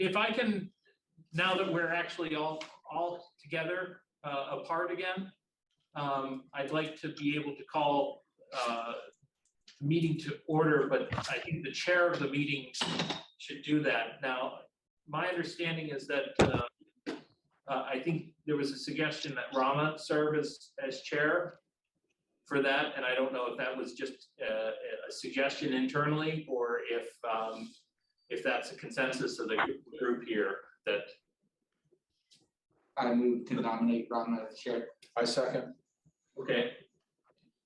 if I can, now that we're actually all together, apart again, I'd like to be able to call the meeting to order, but I think the chair of the meeting should do that. Now, my understanding is that I think there was a suggestion that Rama serve as chair for that, and I don't know if that was just a suggestion internally or if that's a consensus of the group here that. I move to nominate Rama as chair. I second. Okay.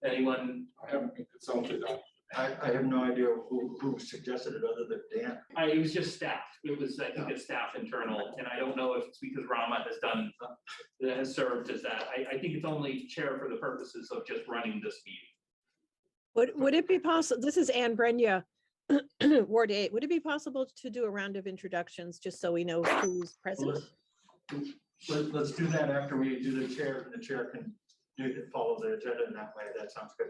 Anyone? I haven't been consulted on. I have no idea who suggested it other than Dan. It was just staff. It was, I think it's staff internal, and I don't know if it's because Rama has served as that. I think it's only chair for the purposes of just running this meeting. Would it be possible, this is Ann Brenya, Ward 8. Would it be possible to do a round of introductions just so we know who's present? Let's do that after we do the chair, and the chair can follow the agenda in that way. That sounds good.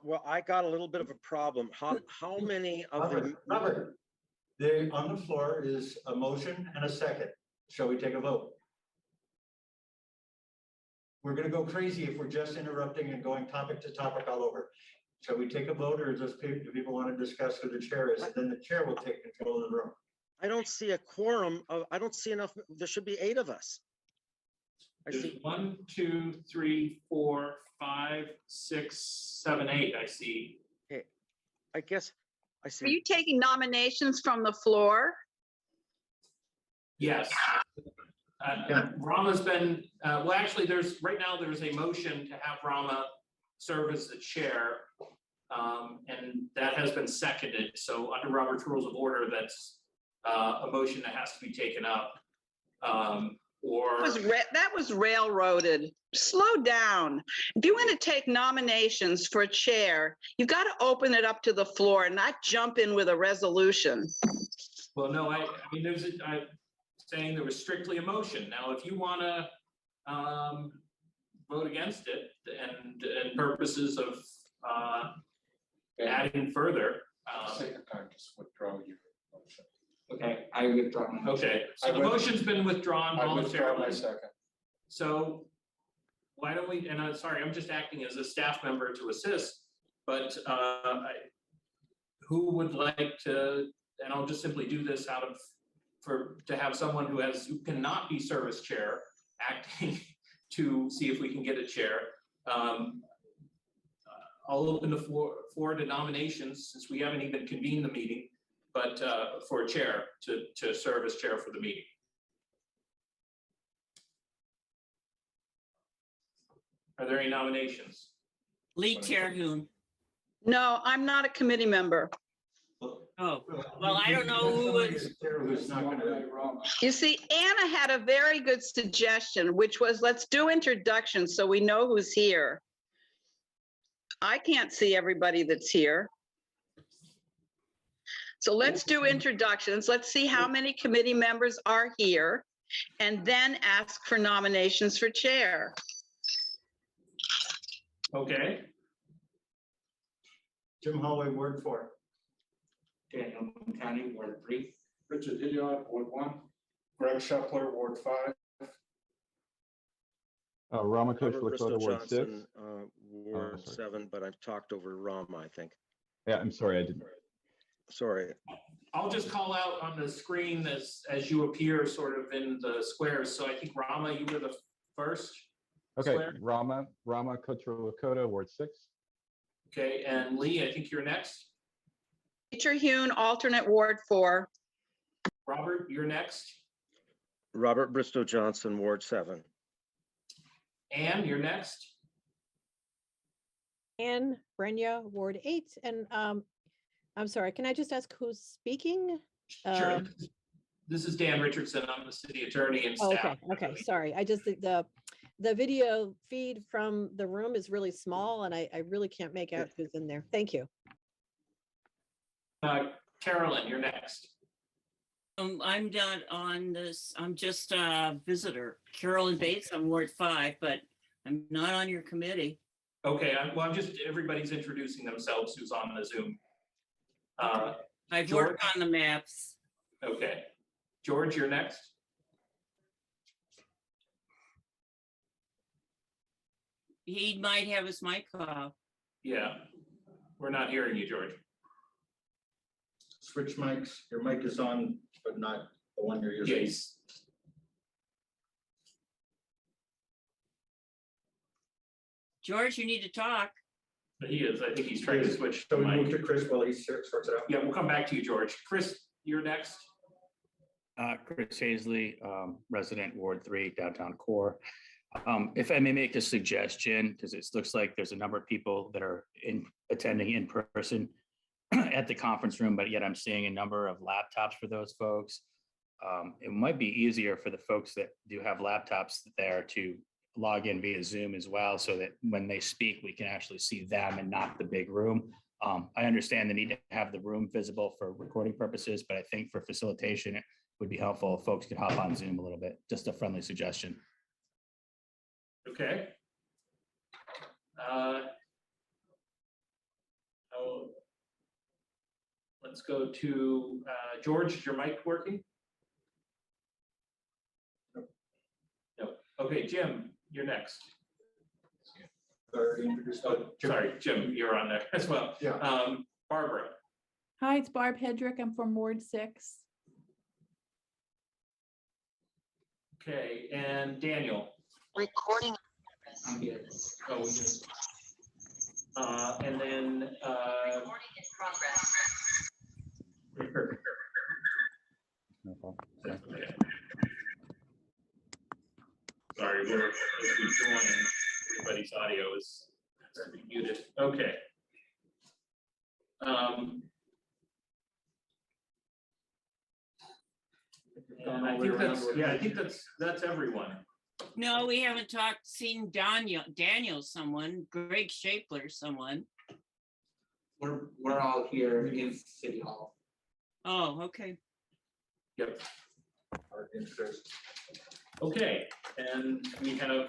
Well, I got a little bit of a problem. How many of the? Robert, on the floor is a motion and a second. Shall we take a vote? We're going to go crazy if we're just interrupting and going topic to topic all over. Shall we take a vote, or do people want to discuss who the chair is? And then the chair will take control of the room. I don't see a quorum of, I don't see enough. There should be 8 of us. I There's see 1, 2, 3, 4, 5, 6, 7, 8. I see. I guess I Are see. you taking nominations from the floor? Yes. Rama's been, well, actually, right now there's a motion to have Rama serve as the chair. And that has been seconded. So under Robert's Rules of Order, that's a motion that has to be taken up. That was railroaded. Slow down. If you want to take nominations for chair, you've got to open it up to the floor and not jump in with a resolution. Well, no, I mean, I'm saying there was strictly a motion. Now, if you want to vote against it and purposes of adding further. Take the time to withdraw your motion. Okay. I withdraw my motion. Okay, so the motion's been withdrawn I withdraw my voluntarily. second. So why don't we, and I'm sorry, I'm just acting as a staff member to assist, but who would like to, and I'll just simply do this to have someone who cannot be service chair acting to see if we can get a chair. I'll open the floor to nominations since we haven't even convened the meeting, but for a chair to serve as chair for the meeting. Are there any nominations? Lee Terhune. No, I'm not a committee member. Oh, well, I don't know who was. Who's not going to? You see, Anna had a very good suggestion, which was let's do introductions so we know who's here. I can't see everybody that's here. So let's do introductions. Let's see how many committee members are here and then ask for nominations for chair. Okay, Jim Holloway, Ward 4. Daniel Montani, Ward 3. Richard Hilliard, Ward 1. Greg Shuffler, Ward 5. Ramakush Robert Bristow Lakota, Ward 6. Johnson, Ward sorry. 7, but I've talked over Rama, I think. Yeah, I'm sorry, I didn't. Sorry. I'll just call out on the screen as you appear sort of in the squares. So I think Rama, you were the first. Okay, Square. Rama Kuchar Lakota, Ward 6. Okay, and Lee, I think you're next. Teacher Hune, alternate Ward 4. Robert, you're next. Robert Bristow Johnson, Ward 7. Ann, you're next. Ann Brenya, Ward 8. And I'm sorry, can I just ask who's speaking? Sure. This is Dan Richardson. I'm the city attorney and staff. Okay, sorry. I just think the video feed from the room is really small and I really can't make out who's in there. Thank you. Carolyn, you're next. I'm not on this. I'm just a visitor. Carolyn Bates, I'm Ward 5, but I'm not on your committee. Okay, I'm just, everybody's introducing themselves who's on the Zoom. I've George? worked on the maps. Okay. George, you're next. He might have his mic off. Yeah, we're not hearing you, George. Switch mics, your mic is on, but not the one you're using. Yes. George, you need to talk. He is. I think he's trying to switch So the we move mic. to Chris while he sorts it out. Yeah, we'll come back to you, George. Chris, you're next. Chris Hazley, resident Ward 3, downtown core. If I may make a suggestion, because it looks like there's a number of people that are attending in person at the conference room, but yet I'm seeing a number of laptops for those folks. It might be easier for the folks that do have laptops there to log in via Zoom as well, so that when they speak, we can actually see them and not the big room. I understand the need to have the room visible for recording purposes, but I think for facilitation, it would be helpful if folks could hop on Zoom a little bit. Just a friendly suggestion. Okay. Let's go to George. Is your mic working? No. Okay, Jim, you're next. Already introduced. Sorry, Jim, you're on there as well. Yeah. Barbara. Hi, it's Barb Hedrick. I'm from Ward 6. Okay, and Daniel. Recording. I'm here. Oh, we just. And then. Recording in progress. No problem. Sorry, as we join, everybody's audio is muted. Okay. And I think that's everyone. No, we haven't seen Daniel, someone, Greg Shapler, someone. We're all here in City Hall. Oh, okay. Yep. Our interest. Okay, and we have,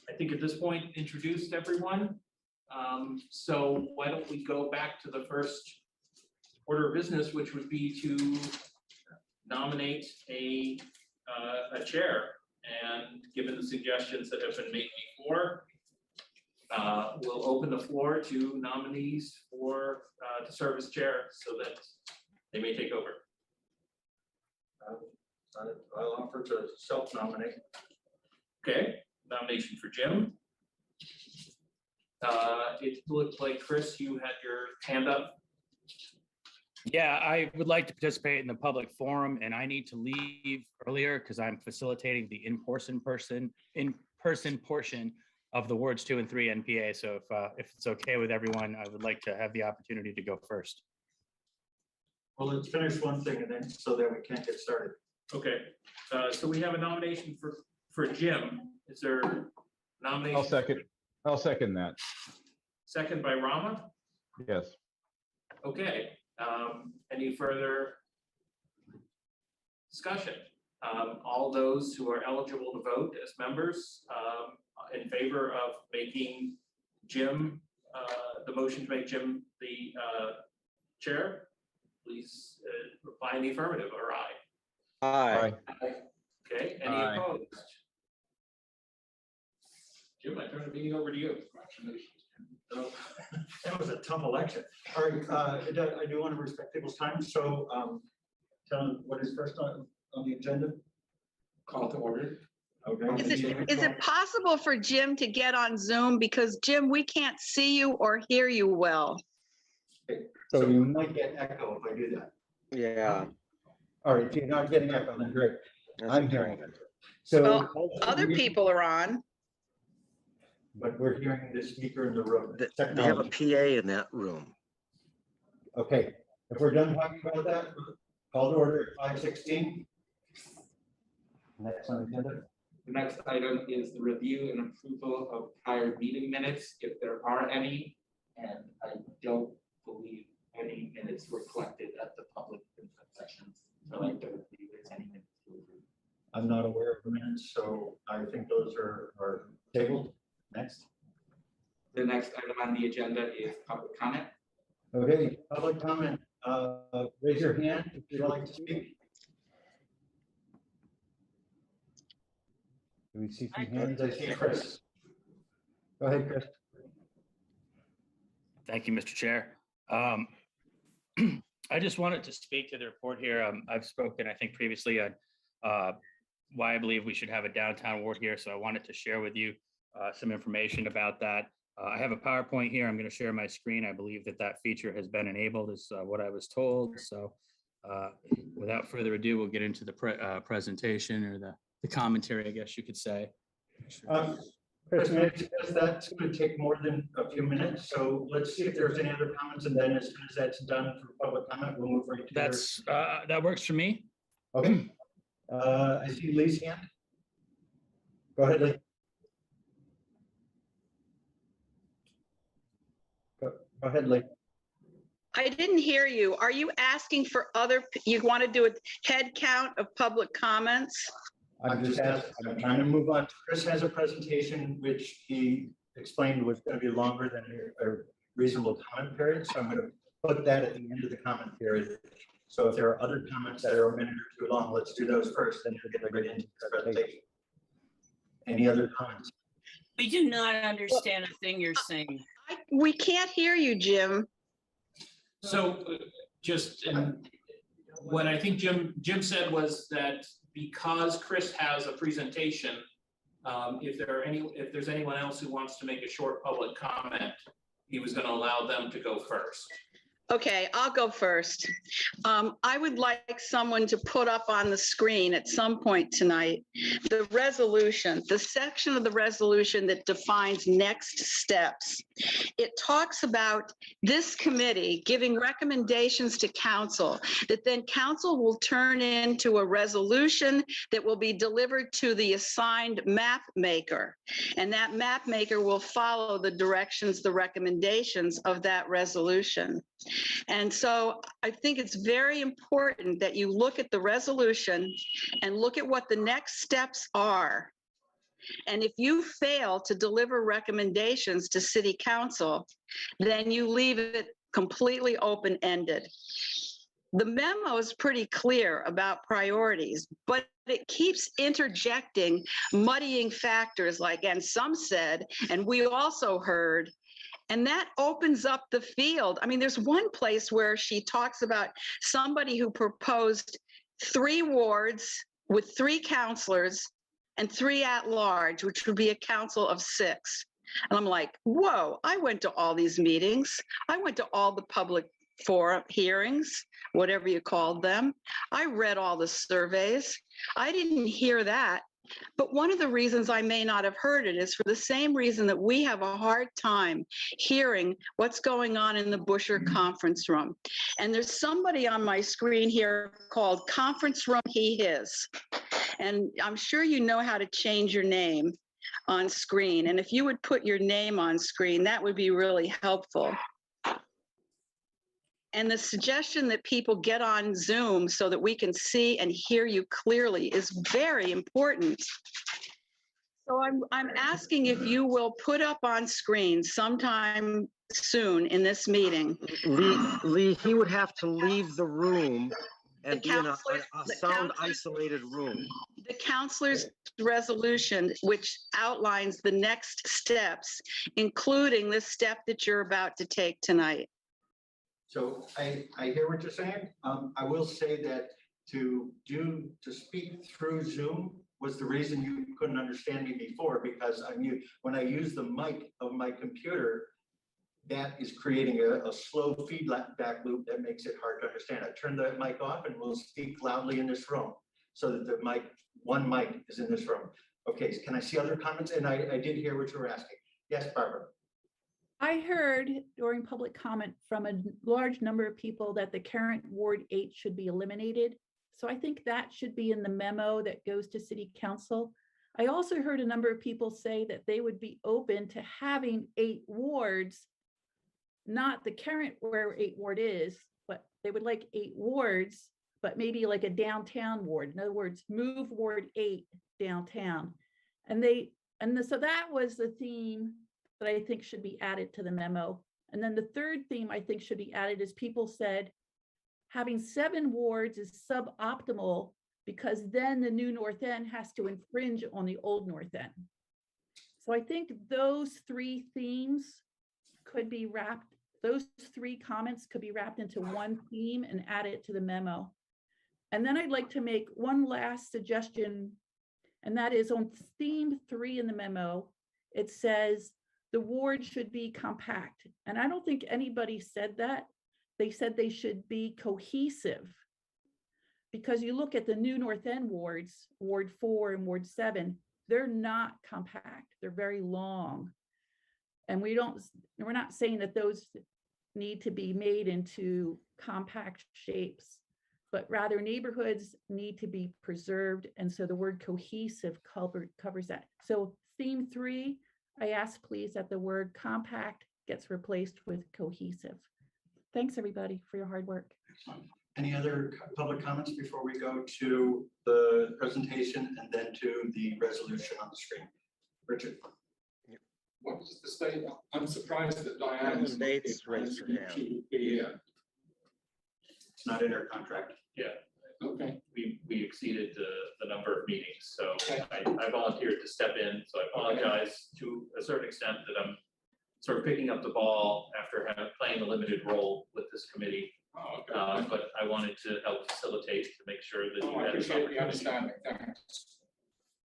I think at this point, introduced everyone. So why don't we go back to the first order of business, which would be to nominate a chair. And given the suggestions that have been made before, we'll open the floor to nominees for to serve as chair so that they may take over. I'll offer to self-nominate. Okay, nomination for Jim. It looked like, Chris, you had your hand up. Yeah, I would like to participate in the public forum, and I need to leave earlier because I'm facilitating the in-person portion of the wards 2 and 3 NPA. So if it's okay with everyone, I would like to have the opportunity to go first. Well, let's finish one thing and then so that we can't get started. Okay, so we have a nomination for Jim. Is there a nomination? I'll second that. Second by Rama. Yes. Okay, any further discussion? All those who are eligible to vote as members in favor of making Jim, the motion to make Jim the chair, please reply in the affirmative or aye. Aye. Okay, any Aye. opposed? Jim, I turn the meeting over to you. So, that was a tough election. All right, I do want to respect people's time, so tell them what is first on the agenda. Call to order. Okay. Is it possible for Jim to get on Zoom? Because Jim, we can't see you or hear you well. So you might get echo if I do that. Yeah. All right, if you're not getting echo, then great. that's I'm okay. hearing it. So. Well, other people are on. But we're hearing the speaker in the room. They have a PA in that room. Okay, if we're done talking about that, call to order at 5:16. Next on the agenda. The next item is the review and approval of prior meeting minutes, if there are any. And I don't believe any minutes were collected at the public input sessions. So I don't believe there's any minutes to review. I'm not aware of the minutes, so I think those are tabled. Next. The next item on the agenda is public comment. Okay, public comment. raise your hand if you'd like to speak. Do we see some hands? I see Chris. Go ahead, Chris. Thank you, Mr. Chair. I just wanted to speak to the report here. I've spoken, I think, previously on why I believe we should have a downtown ward here. So I wanted to share with you some information about that. I have a PowerPoint here. I'm going to share my screen. I believe that feature has been enabled, is what I was told. So without further ado, we'll get into the presentation, or the commentary, I guess you could say. Chris, may I suggest that's going to take more than a few minutes, so let's see if there's any other comments, and then as soon as that's done for public comment, we'll move right to That works for me. Okay. I see Lee's hand. Go ahead, Lee. Go ahead, Lee. I didn't hear you. Are you asking for you want to do a head count of public comments? I'm trying to move on. Chris has a presentation which he explained was going to be longer than a reasonable comment period. So I'm going to put that at the end of the comment period. So if there are other comments that are a minute or two long, let's do those first, then we'll get right into the presentation. Any other comments? We do not understand a thing you're saying. We can't hear you, Jim. So what I think Jim said was that because Chris has a presentation, if there's anyone else who wants to make a short public comment, he was going to allow them to go first. Okay, I'll go first. I would like someone to put up on the screen at some point tonight the resolution, the section of the resolution that defines next steps. It talks about this committee giving recommendations to council that then council will turn into a resolution that will be delivered to the assigned map maker. And that map maker will follow the directions, the recommendations of that resolution. And so I think it's very important that you look at the resolution and look at what the next steps are. And if you fail to deliver recommendations to city council, then you leave it completely open-ended. The memo is pretty clear about priorities, but it keeps interjecting, muddying factors like, and some said, and we also heard. And that opens up the field. I mean, there's one place where she talks about somebody who proposed 3 wards with 3 counselors and 3 at large, which would be a council of 6. And I'm like, whoa, I went to all these meetings. I went to all the public forum hearings, whatever you called them. I read all the surveys. I didn't hear that. But one of the reasons I may not have heard it is for the same reason that we have a hard time hearing what's going on in the Busher conference room. And there's somebody on my screen here called Conference Room He His. And I'm sure you know how to change your name on screen. And if you would put your name on screen, that would be really helpful. And the suggestion that people get on Zoom so that we can see and hear you clearly is very important. So I'm asking if you will put up on screen sometime soon in this meeting. Lee, he would have to leave the room and be in a The sound counselor- isolated room. The counselor's resolution, which outlines the next steps, including the step that you're about to take tonight. So I hear what you're saying. I will say that to speak through Zoom was the reason you couldn't understand me before, because when I use the mic of my computer, that is creating a slow feedback loop that makes it hard to understand. I turn the mic off and we'll speak loudly in this room so that one mic is in this room. Okay, can I see other comments? And I did hear what you were asking. Yes, Barbara. I heard during public comment from a large number of people that the current Ward 8 should be eliminated. So I think that should be in the memo that goes to City Council. I also heard a number of people say that they would be open to having 8 wards, not the current where 8 ward is, but they would like 8 wards, but maybe like a downtown ward. In other words, move Ward 8 downtown. So that was the theme that I think should be added to the memo. And then the third theme I think should be added is people said, having 7 wards is suboptimal because then the new North End has to infringe on the old North End. So I think those 3 themes could be wrapped, those 3 comments could be wrapped into one theme and added to the memo. And then I'd like to make one last suggestion, and that is on theme 3 in the memo. It says the ward should be compact. And I don't think anybody said that. They said they should be cohesive. Because you look at the new North End wards, Ward 4 and Ward 7, they're not compact. They're very long. And we're not saying that those need to be made into compact shapes, but rather neighborhoods need to be preserved. And so the word cohesive covers that. So theme 3, I ask please that the word compact gets replaced with cohesive. Thanks everybody for your hard work. Excellent. Any other public comments before we go to the presentation and then to the resolution on the screen? Richard. What was the state? I'm surprised that Diane. Carolyn Bates raised her hand. It's not in our contract. Yeah, Okay. we exceeded the number of meetings, so Okay. I volunteered to step in, so I apologize to a certain extent that I'm sort of picking up the ball after playing a limited role with this committee. Oh, okay. But I wanted to help facilitate to make sure that you Oh, I had this appreciate the opportunity. understanding. Thanks.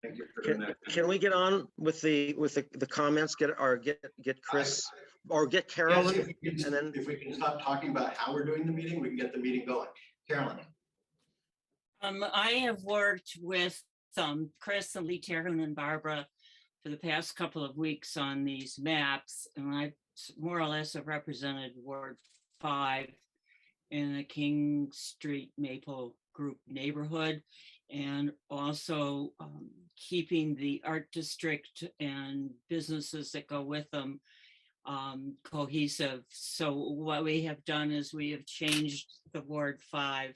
Thank you for doing that. Can we get on with the comments, get Chris or get Carolyn? Yes, if we can- and then- if we can stop talking about how we're doing the meeting, we can get the meeting going. Carolyn. I have worked with Chris and Lee Terhune and Barbara for the past couple of weeks on these maps, and I more or less have represented Ward 5 in the King Street Maple Group neighborhood, and also keeping the art district and businesses that go with them cohesive. So what we have done is we have changed the Ward 5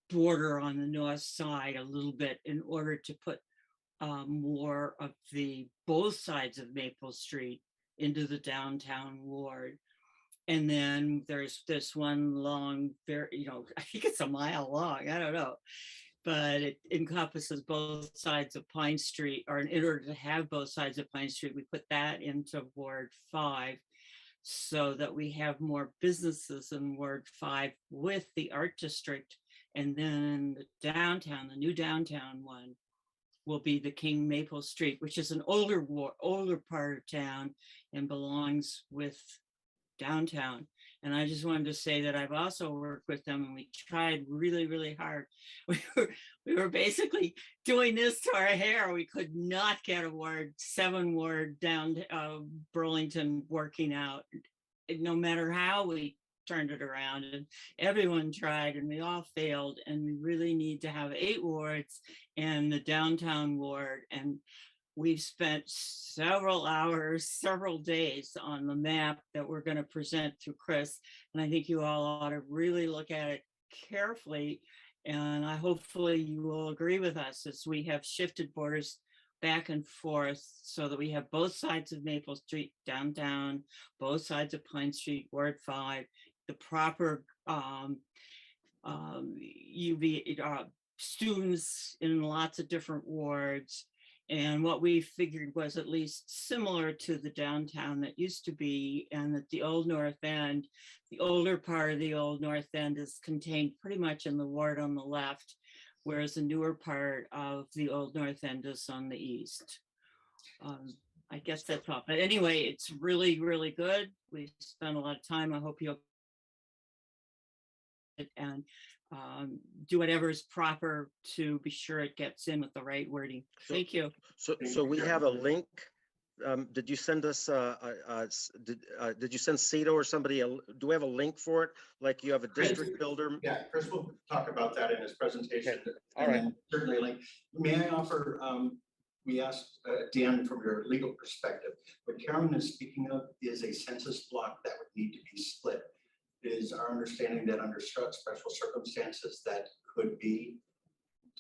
border on the north side a little bit in order to put more of the both sides of Maple Street into the downtown ward. And then there's this one long, very, I think it's a mile long, I don't know, but it encompasses both sides of Pine Street, or in order to have both sides of Pine Street, we put that into Ward 5 so that we have more businesses in Ward 5 with the art district. And then the downtown, the new downtown one, will be the King Maple Street, which is an older part of town and belongs with downtown. And I just wanted to say that I've also worked with them, and we tried really, really hard. We were basically doing this to our hair. We could not get a Ward 7 ward down Burlington working out, no matter how we turned it around, and everyone tried and we all failed, and we really need to have 8 wards and the downtown ward. And we've spent several hours, several days on the map that we're going to present to Chris. And I think you all ought to really look at it carefully. And hopefully you will agree with us as we have shifted borders back and forth so that we have both sides of Maple Street downtown, both sides of Pine Street, Ward 5, the proper students in lots of different wards. And what we figured was at least similar to the downtown that used to be, and that the old North End, the older part of the old North End is contained pretty much in the ward on the left, whereas the newer part of the old North End is on the east. I guess that's all. But anyway, it's really, really good. We spent a lot of time. I hope you'll and do whatever is proper to be sure it gets in with the right wording. Thank you. So we have a link. Did you send us, did you send Cito or somebody, do we have a link for it? Like you have a district builder? Yeah, Chris will talk about that in his presentation. Okay. All and right. then certainly a link. May I offer, we asked Dan from your legal perspective, what Karen is speaking of is a census block that would need to be split. It is our understanding that under special circumstances that could be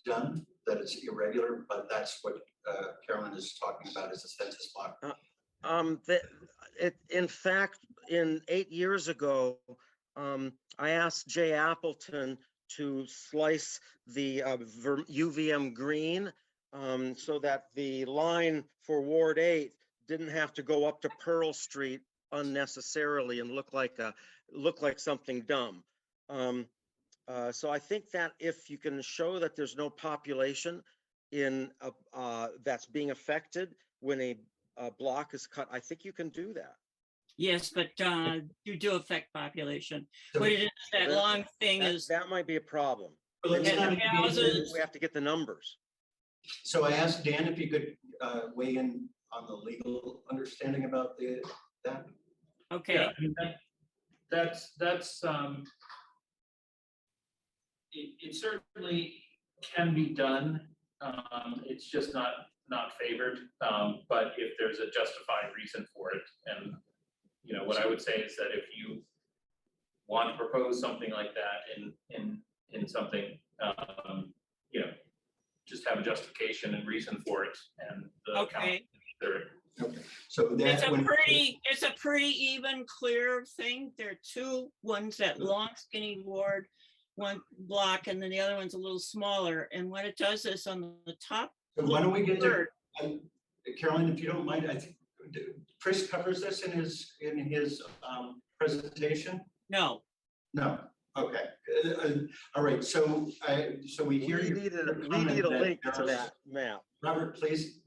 done, that it's irregular, but that's what Carolyn is talking about is a census block. In fact, 8 years ago, I asked Jay Appleton to slice the UVM green so that the line for Ward 8 didn't have to go up to Pearl Street unnecessarily and look like something dumb. So I think that if you can show that there's no population in that's being affected when a block is cut, I think you can do that. Yes, but you do affect population. So What it is, that that- long thing is, That might be a problem. let's and not the houses- We have to get the numbers. So I asked Dan if he could weigh in on the legal understanding about that. okay, Yeah, I mean, that's, it certainly can be done. It's just not favored, but if there's a justified reason for it, and, you know, what I would say is that if you want to propose something like that in something, you know, just have a justification and reason for it, and the okay. Okay, so It's that a when. pretty even, clear thing. There are two, one's that long skinny ward, one block, and then the other one's a little smaller. And what it does is on the top. So why don't we get to, third- Carolyn, if you don't mind, I think Chris covers this in his presentation? No, No, okay. All right, so we hear We you. need a link to that map. Robert, please.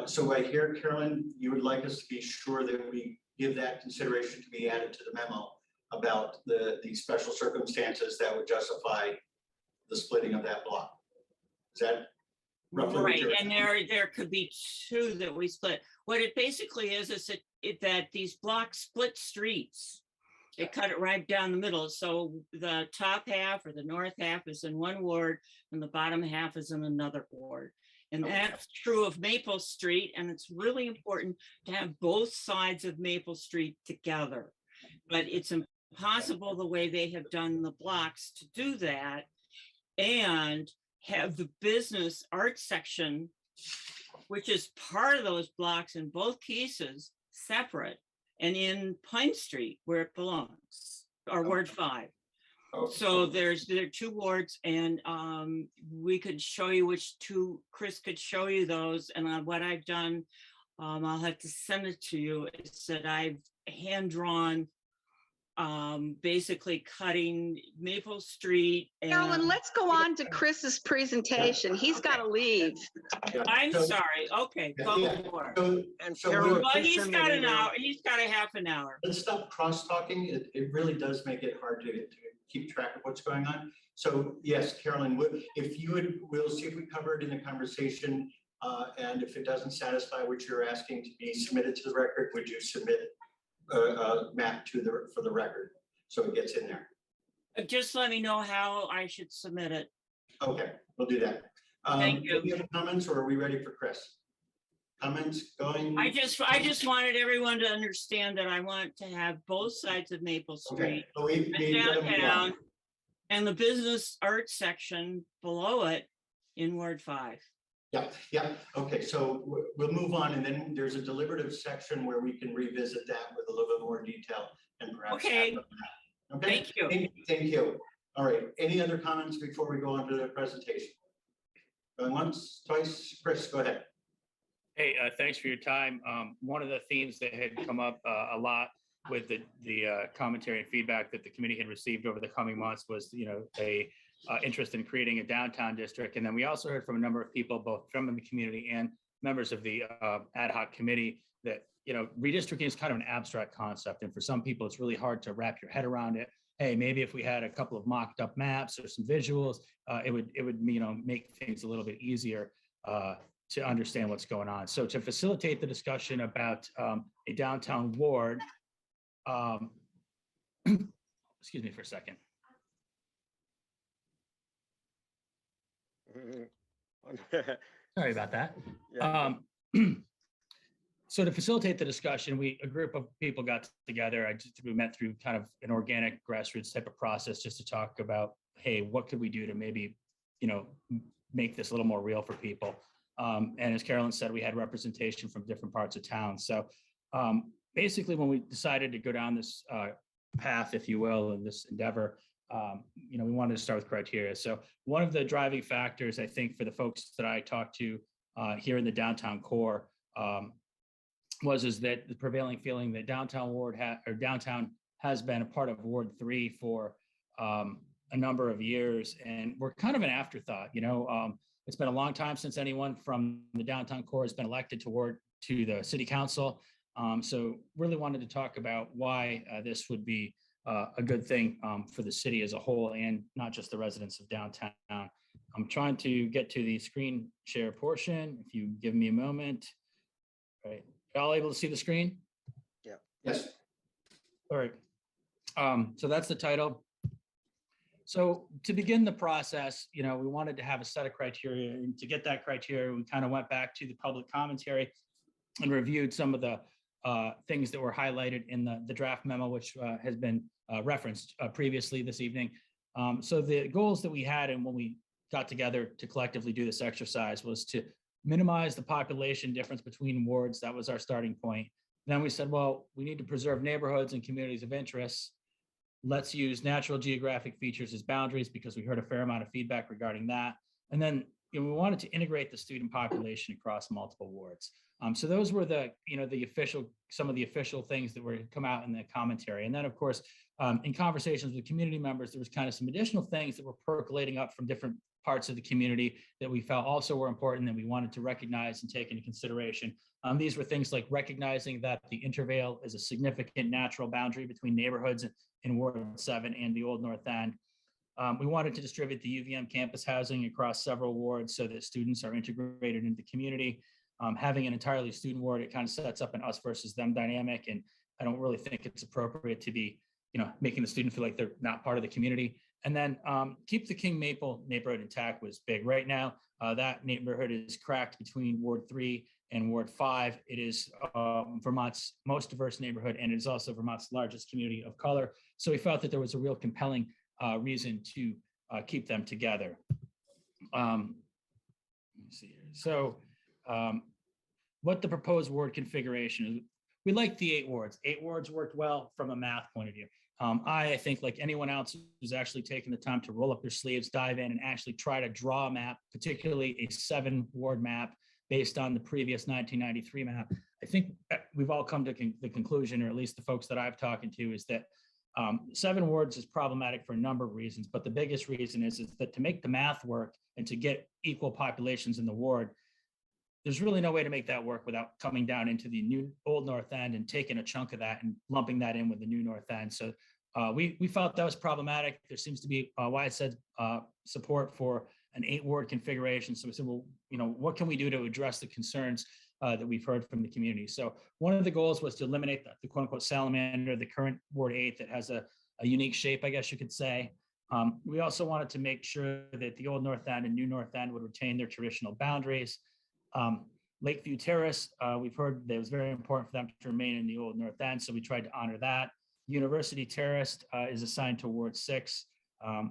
So I hear, Carolyn, you would like us to be sure that we give that consideration to be added to the memo about the special circumstances that would justify the splitting of that block. Is that roughly? what right, you're- and there could be two that we split. What it basically is that these blocks split streets. They cut it right down the middle, so the top half or the north half is in one ward and the bottom half is in another ward. And Okay. that's true of Maple Street, and it's really important to have both sides of Maple Street together. But it's impossible the way they have done the blocks to do that and have the business art section, which is part of those blocks in both cases, separate and in Pine Street where it belongs, or Ward 5. Oh, So there are two wards, and we could show you which two, Chris could show you those. And what I've done, I'll have to send it to you, is that I've hand drawn basically cutting Maple Street. Carolyn, and let's go on to Chris's presentation. He's got to leave. I'm So- sorry. Okay, go Yeah. for it. And So Carolyn, we're- Well, please he's send got me an an hour. He's got a half an hour. Let's stop cross-talking. It really does make it hard to keep track of what's going on. So yes, Carolyn, if you would, we'll see if we cover it in the conversation. And if it doesn't satisfy what you're asking to be submitted to the record, would you submit a map for the record? So it gets in there. Just let me know how I should submit it. Okay, we'll do that. Thank you. Any other comments, or are we ready for Chris? Comments going? I just wanted everyone to understand that I want to have both sides of Maple Okay, Street, but we the need to move on. downtown, and the business art section below it in Ward 5. Yeah, okay, so we'll move on, and then there's a deliberative section where we can revisit that with a little bit more detail and perhaps. Okay. have a- Okay, Thank you. thank you. All right, any other comments before we go on to the presentation? Going once, twice, Chris, go ahead. Hey, thanks for your time. One of the themes that had come up a lot with the commentary and feedback that the committee had received over the coming months was, a interest in creating a downtown district. And then we also heard from a number of people, both from the community and members of the ad hoc committee, that, redistricting is kind of an abstract concept. And for some people, it's really hard to wrap your head around it. Hey, maybe if we had a couple of mocked up maps or some visuals, it would make things a little bit easier to understand what's going on. So to facilitate the discussion about a downtown ward, excuse me for a second. Sorry about that. Yeah. So to facilitate the discussion, a group of people got together. We met through kind of an organic grassroots type of process just to talk about, hey, what could we do to maybe, make this a little more real for people? And as Carolyn said, we had representation from different parts of town. So basically, when we decided to go down this path, if you will, of this endeavor, we wanted to start with criteria. So one of the driving factors, I think, for the folks that I talked to here in the downtown core is that the prevailing feeling that downtown has been a part of Ward 3 for a number of years, and we're kind of an afterthought. It's been a long time since anyone from the downtown core has been elected to the city council. So really wanted to talk about why this would be a good thing for the city as a whole, and not just the residents of downtown. I'm trying to get to the screen share portion. If you give me a moment. All right, y'all able to see the screen? Yeah. Yes. All right. So that's the title. So to begin the process, we wanted to have a set of criteria, and to get that criteria, we kind of went back to the public commentary and reviewed some of the things that were highlighted in the draft memo, which has been referenced previously this evening. So the goals that we had, and when we got together to collectively do this exercise, was to minimize the population difference between wards. That was our starting point. Then we said, well, we need to preserve neighborhoods and communities of interest. Let's use natural geographic features as boundaries, because we heard a fair amount of feedback regarding that. And then we wanted to integrate the student population across multiple wards. So those were some of the official things that were come out in the commentary. And then, of course, in conversations with community members, there was kind of some additional things that were percolating up from different parts of the community that we felt also were important, that we wanted to recognize and take into consideration. These were things like recognizing that the Intervale is a significant natural boundary between neighborhoods in Ward 7 and the Old North End. We wanted to distribute the UVM campus housing across several wards so that students are integrated into the community. Having an entirely student ward, it kind of sets up an us versus them dynamic, and I don't really think it's appropriate to be, making the student feel like they're not part of the community. And then keep the King Maple neighborhood intact was big. Right now, that neighborhood is cracked between Ward 3 and Ward 5. It is Vermont's most diverse neighborhood, and it is also Vermont's largest community of color. So we felt that there was a real compelling reason to keep them together. Let me see here. So what the proposed ward configuration is, we like the 8 wards. 8 wards worked well from a math point of view. I think, like anyone else who's actually taken the time to roll up their sleeves, dive in, and actually try to draw a map, particularly a 7-ward map based on the previous 1993 map, I think we've all come to the conclusion, or at least the folks that I've talked to, is that 7 wards is problematic for a number of reasons. But the biggest reason is that to make the math work and to get equal populations in the ward, there's really no way to make that work without coming down into the new Old North End and taking a chunk of that and lumping that in with the new North End. So we felt that was problematic. There seems to be widespread support for an 8-ward configuration. So we said, well, what can we do to address the concerns that we've heard from the community? So one of the goals was to eliminate the quote unquote salamander, the current Ward 8 that has a unique shape, I guess you could say. We also wanted to make sure that the Old North End and New North End would retain their traditional boundaries. Lakeview Terrace, we've heard that it was very important for them to remain in the Old North End, so we tried to honor that. University Terrace is assigned to Ward 6,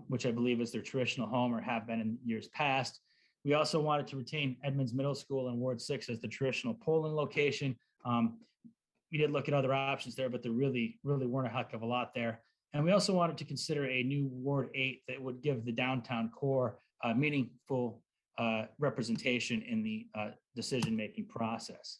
which I believe is their traditional home or have been in years past. We also wanted to retain Edmonds Middle School in Ward 6 as the traditional polling location. We did look at other options there, but there really weren't a heck of a lot there. And we also wanted to consider a new Ward 8 that would give the downtown core meaningful representation in the decision-making process.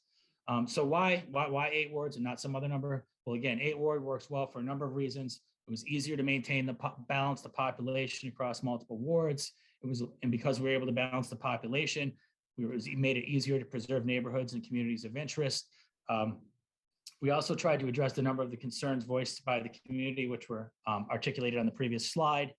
So why 8 wards and not some other number? Well, again, 8 ward works well for a number of reasons. It was easier to maintain the balance, the population across multiple wards. And because we were able to balance the population, made it easier to preserve neighborhoods and communities of interest. We also tried to address the number of the concerns voiced by the community, which were articulated on the previous slide.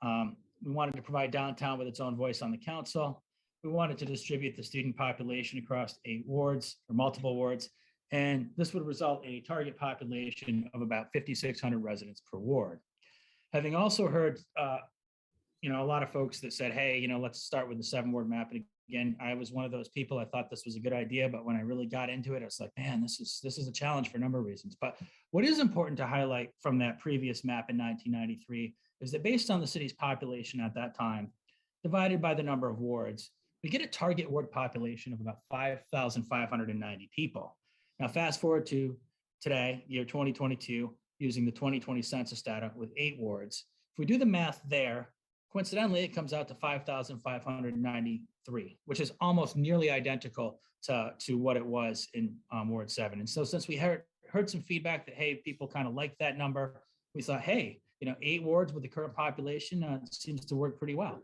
We wanted to provide downtown with its own voice on the council. We wanted to distribute the student population across 8 wards or multiple wards, and this would result in a target population of about 5,600 residents per ward. Having also heard, a lot of folks that said, hey, let's start with the 7-ward map. And again, I was one of those people. I thought this was a good idea, but when I really got into it, I was like, man, this is a challenge for a number of reasons. But what is important to highlight from that previous map in 1993 is that based on the city's population at that time, divided by the number of wards, we get a target ward population of about 5,590 people. Now, fast forward to today, year 2022, using the 2020 census data with 8 wards. If we do the math there, coincidentally, it comes out to 5,593, which is almost nearly identical to what it was in Ward 7. And so since we heard some feedback that, hey, people kind of like that number, we thought, hey, 8 wards with the current population seems to work pretty well.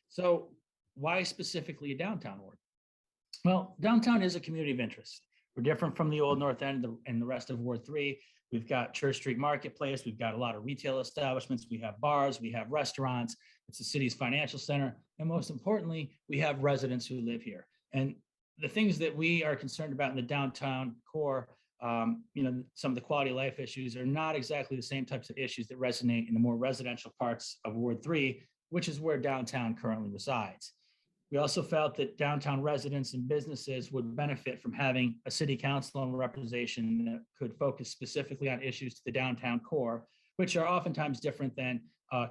So why specifically a downtown ward? Well, downtown is a community of interest. We're different from the old North End and the rest of Ward 3. We've got Church Street Marketplace. We've got a lot of retail establishments. We have bars. We have restaurants. It's the city's financial center. And most importantly, we have residents who live here. And the things that we are concerned about in the downtown core, some of the quality of life issues are not exactly the same types of issues that resonate in the more residential parts of Ward 3, which is where downtown currently resides. We also felt that downtown residents and businesses would benefit from having a city council and representation that could focus specifically on issues to the downtown core, which are oftentimes different than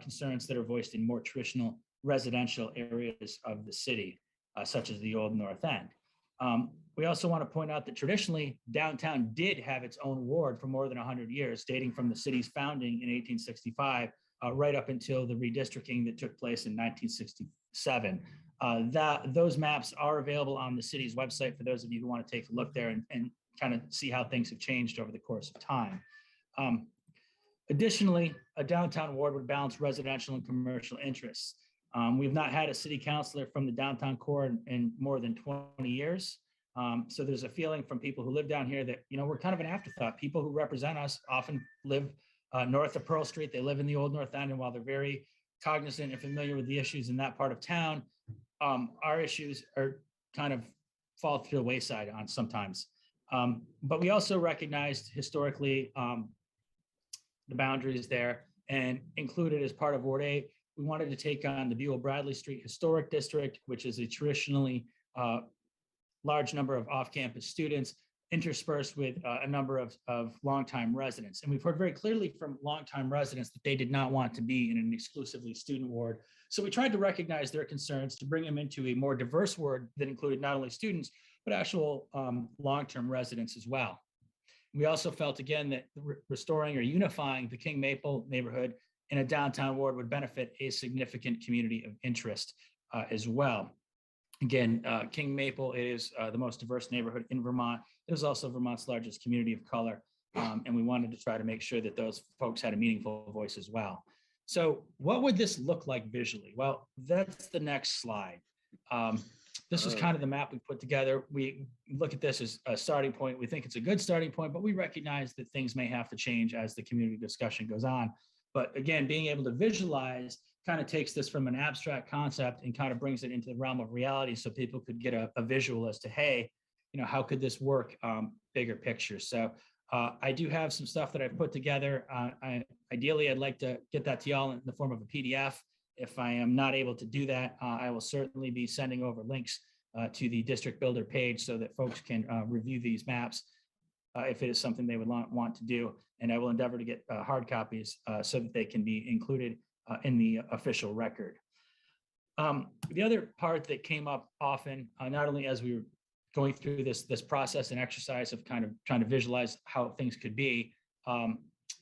concerns that are voiced in more traditional residential areas of the city, such as the old North End. We also want to point out that traditionally, downtown did have its own ward for more than 100 years, dating from the city's founding in 1865, right up until the redistricting that took place in 1967. Those maps are available on the city's website for those of you who want to take a look there and kind of see how things have changed over the course of time. Additionally, a downtown ward would balance residential and commercial interests. We've not had a city councilor from the downtown core in more than 20 years. So there's a feeling from people who live down here that, we're kind of an afterthought. People who represent us often live north of Pearl Street. They live in the old North End. And while they're very cognizant and familiar with the issues in that part of town, our issues are kind of fall to the wayside on sometimes. But we also recognized historically the boundaries there, and included as part of Ward 8, we wanted to take on the Buell Bradley Street Historic District, which is a traditionally large number of off-campus students interspersed with a number of longtime residents. And we've heard very clearly from longtime residents that they did not want to be in an exclusively student ward. So we tried to recognize their concerns to bring them into a more diverse ward that included not only students, but actual long-term residents as well. We also felt, again, that restoring or unifying the King Maple neighborhood in a downtown ward would benefit a significant community of interest as well. Again, King Maple is the most diverse neighborhood in Vermont. It is also Vermont's largest community of color. And we wanted to try to make sure that those folks had a meaningful voice as well. So what would this look like visually? Well, that's the next slide. This is kind of the map we put together. We look at this as a starting point. We think it's a good starting point, but we recognize that things may have to change as the community discussion goes on. But again, being able to visualize kind of takes this from an abstract concept and kind of brings it into the realm of reality so people could get a visual as to, hey, how could this work bigger picture? So I do have some stuff that I've put together. Ideally, I'd like to get that to y'all in the form of a PDF. If I am not able to do that, I will certainly be sending over links to the District Builder page so that folks can review these maps if it is something they would want to do. And I will endeavor to get hard copies so that they can be included in the official record. The other part that came up often, not only as we were going through this process and exercise of kind of trying to visualize how things could be,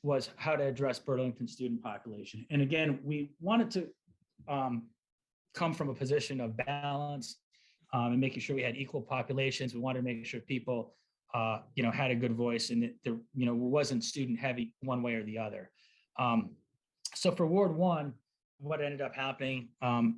was how to address Burlington student population. And again, we wanted to come from a position of balance and making sure we had equal populations. We wanted to make sure people had a good voice and that there wasn't student heavy one way or the other. So for Ward 1, what ended up happening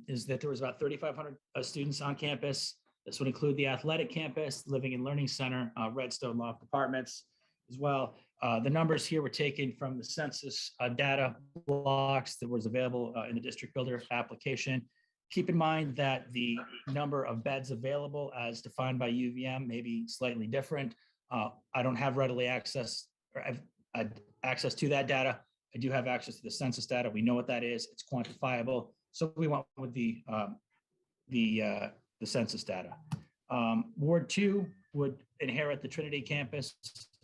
is that there was about 3,500 students on campus. This would include the athletic campus, living and learning center, Redstone Loft Apartments as well. The numbers here were taken from the census data blocks that was available in the District Builder application. Keep in mind that the number of beds available as defined by UVM may be slightly different. I don't have readily access to that data. I do have access to the census data. We know what that is. It's quantifiable. So we went with the census data. Ward 2 would inherit the Trinity campus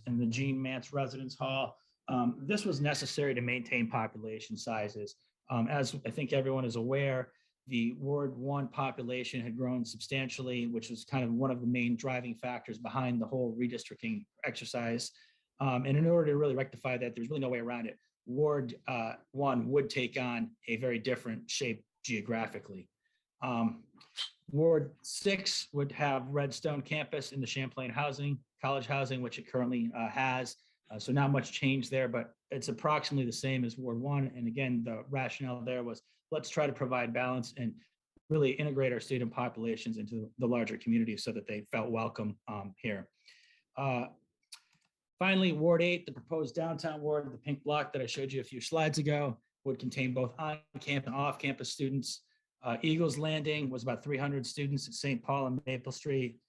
and the Jean Mance Residence Hall. This was necessary to maintain population sizes. As I think everyone is aware, the Ward 1 population had grown substantially, which was kind of one of the main driving factors behind the whole redistricting exercise. And in order to really rectify that, there's really no way around it. Ward 1 would take on a very different shape geographically. Ward 6 would have Redstone campus in the Champlain college housing, which it currently has. So not much change there, but it's approximately the same as Ward 1. And again, the rationale there was, let's try to provide balance and really integrate our student populations into the larger community so that they felt welcome here. Finally, Ward 8, the proposed downtown ward, the pink block that I showed you a few slides ago, would contain both on-campus and off-campus students. Eagles Landing was about 300 students at St. Paul and Maple Street.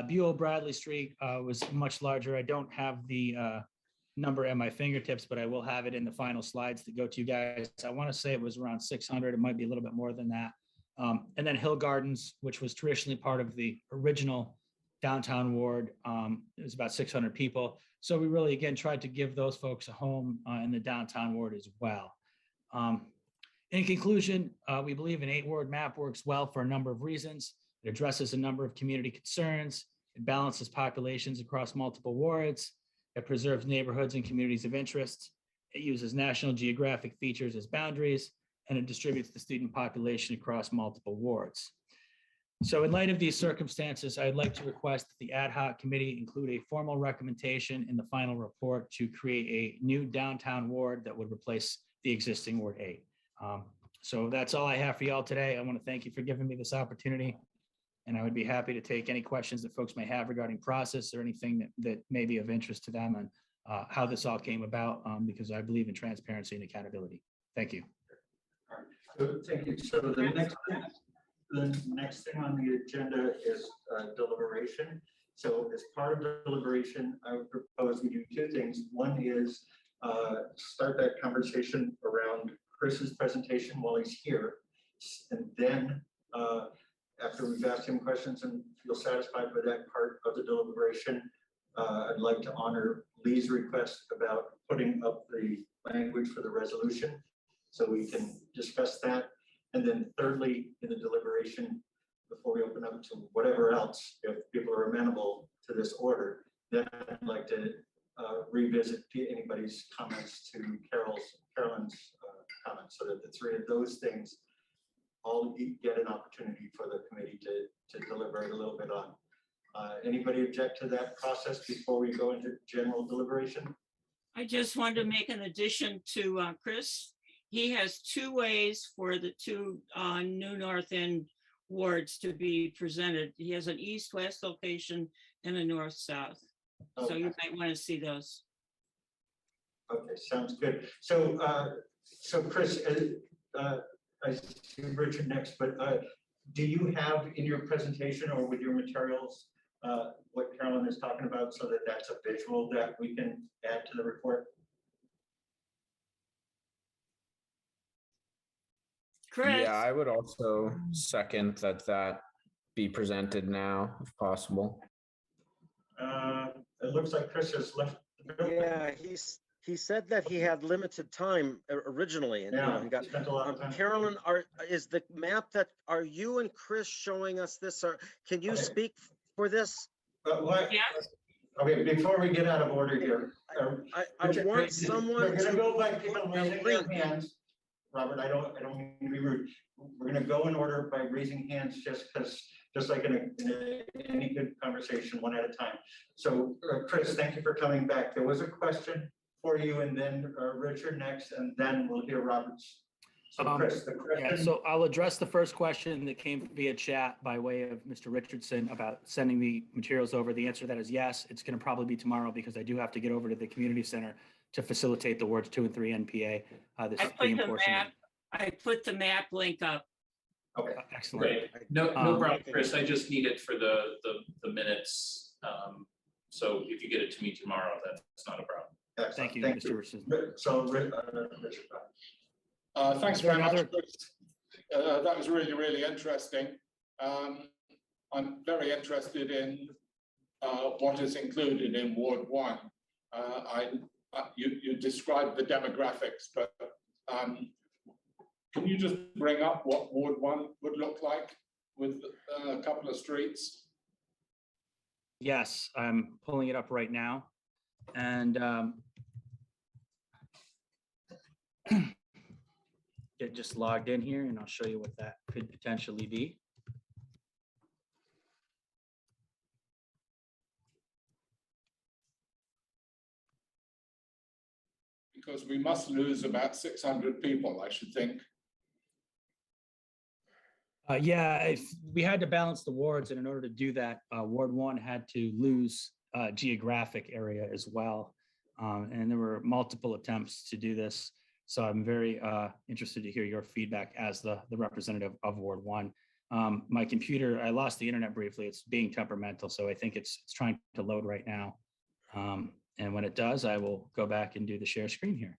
Buell Bradley Street was much larger. I don't have the number at my fingertips, but I will have it in the final slides that go to you guys. I want to say it was around 600. It might be a little bit more than that. And then Hill Gardens, which was traditionally part of the original downtown ward, it was about 600 people. So we really, again, tried to give those folks a home in the downtown ward as well. In conclusion, we believe an 8-ward map works well for a number of reasons. It addresses a number of community concerns. It balances populations across multiple wards. It preserves neighborhoods and communities of interest. It uses national geographic features as boundaries, and it distributes the student population across multiple wards. So in light of these circumstances, I'd like to request that the ad hoc committee include a formal recommendation in the final report to create a new downtown ward that would replace the existing Ward 8. So that's all I have for y'all today. I want to thank you for giving me this opportunity. And I would be happy to take any questions that folks may have regarding process or anything that may be of interest to them and how this all came about, because I believe in transparency and accountability. Thank you. All right. So thank you. So the next thing on the agenda is deliberation. So as part of deliberation, I would propose we do two things. One is start that conversation around Chris's presentation while he's here. And then after we've asked him questions and feel satisfied with that part of the deliberation, I'd like to honor Lee's request about putting up the language for the resolution so we can discuss that. And then thirdly, in the deliberation, before we open up to whatever else, if people are amenable to this order, then I'd like to revisit anybody's comments to Carolyn's comments, so that the three of those things all get an opportunity for the committee to deliberate a little bit on. Anybody object to that process before we go into general deliberation? I just wanted to make an addition to Chris. He has 2 ways for the 2 new North End wards to be presented. He has an east-west location and a north-south. So you might want to see those. Okay, sounds good. So, so Chris, I see Richard next, but do you have in your presentation or with your materials what Carolyn is talking about, so that that's a visual that we can add to the report? Chris? Yeah, I would also second that be presented now, if possible. It looks like Chris has left the building. Yeah, he said that he had limited time originally, and Yeah, he got. he spent a lot of time. Carolyn, is the map are you and Chris showing us this? Or can you Okay. speak for this? What? Yes. Okay, before we get out of order here. I want someone We're gonna to. go by people raising their hands. Robert, I don't mean to be rude. We're gonna go in order by raising hands, just like in any good conversation, one at a time. So Chris, thank you for coming back. There was a question for you, and then Richard next, and then we'll hear Robert's. So Chris, the question. Yeah, so I'll address the first question that came via chat by way of Mr. Richardson about sending the materials over. The answer to that is yes. It's going to probably be tomorrow because I do have to get over to the community center to facilitate the wards 2 and 3 NPA. This I put the map link up. Okay, excellent. Great. No problem, Chris. I just need it for the minutes. So if you get it to me tomorrow, that's not a problem. excellent. Thank you, Thank Mr. Richardson. So Richard. Thanks very much, Chris. That was really, really interesting. I'm very interested in what is included in Ward 1. You described the demographics, but can you just bring up what Ward 1 would look like with a couple of streets? Yes, I'm pulling it up right now. And get just logged in here and I'll show you what that could potentially be. Because we must lose about 600 people, I should think. Yeah, if we had to balance the wards, and in order to do that, Ward 1 had to lose geographic area as well. And there were multiple attempts to do this. So I'm very interested to hear your feedback as the representative of Ward 1. My computer, I lost the internet briefly. It's being temperamental, so I think it's trying to load right now. And when it does, I will go back and do the share screen here.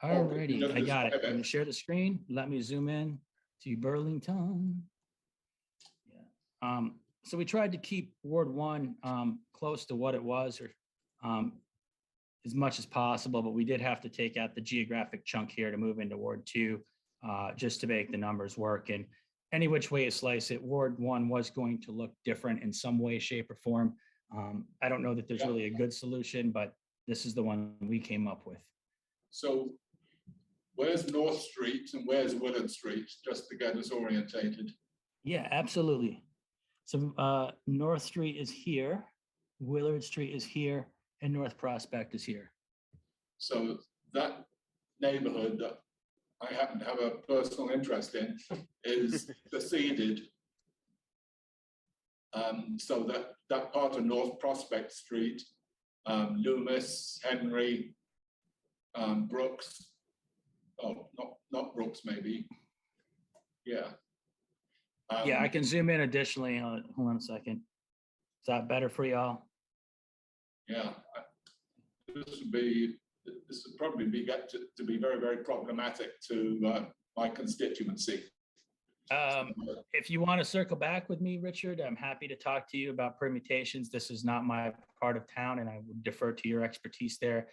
All righty, I got it. I'm gonna share the screen. Let me zoom in to Burlington. Yeah. So we tried to keep Ward 1 close to what it was, or as much as possible, but we did have to take out the geographic chunk here to move into Ward 2 just to make the numbers work. And any which way you slice it, Ward 1 was going to look different in some way, shape, or form. I don't know that there's really a good solution, but this is the one we came up with. So where's North Street and where's Willard Street, just to get us orientated? Yeah, absolutely. So North Street is here, Willard Street is here, and North Prospect is here. So that neighborhood that I happen to have a personal interest in is seceded. So that part of North Prospect Street, Loomis, Henry, Brooks, oh, not Brooks, maybe. Yeah. Yeah, I can zoom in additionally. Hold on a second. Is that better for y'all? Yeah, this would probably be get to be very, very problematic to my constituency. If you want to circle back with me, Richard, I'm happy to talk to you about permutations. This is not my part of town, and I would defer to your expertise there.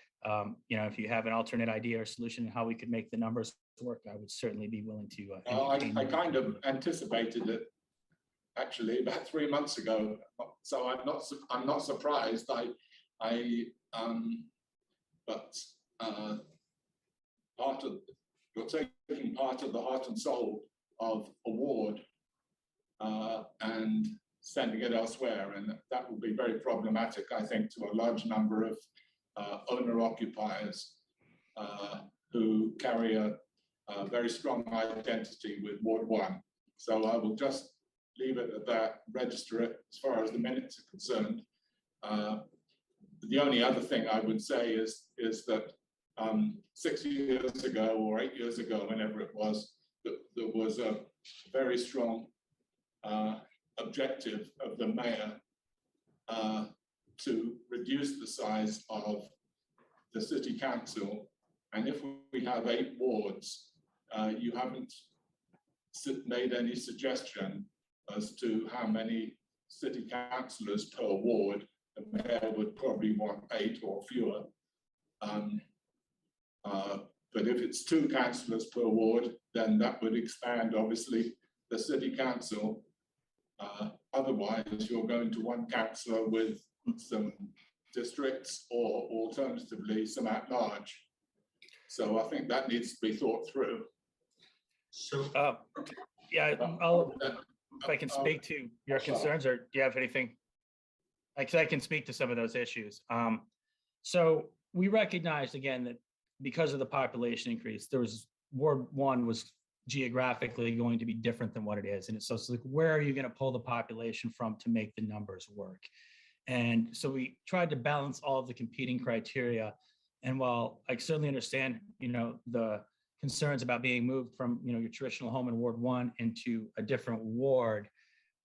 You know, if you have an alternate idea or solution how we could make the numbers work, I would certainly be willing to. I kind of anticipated it actually about 3 months ago, so I'm not surprised. Part of you're taking part of the heart and soul of a ward and sending it elsewhere, and that will be very problematic, I think, to a large number of owner occupiers who carry a very strong identity with Ward 1. So I will just leave it at that, register it as far as the minutes are concerned. The only other thing I would say is that 6 years ago or 8 years ago, whenever it was, there was a very strong objective of the mayor to reduce the size of the city council. And if we have 8 wards, you haven't made any suggestion as to how many city councillors per ward. The mayor would probably want 8 or fewer. But if it's 2 councillors per ward, then that would expand, obviously, the city council. Otherwise, you're going to 1 councillor with some districts or alternatively some at large. So I think that needs to be thought through. So, yeah, if I can speak to your concerns, or do you have anything? I can speak to some of those issues. So we recognized again that because of the population increase, there was Ward 1 was geographically going to be different than what it is. And so it's like, where are you going to pull the population from to make the numbers work? And so we tried to balance all of the competing criteria. And while I certainly understand, you know, the concerns about being moved from, you know, your traditional home in Ward 1 into a different ward,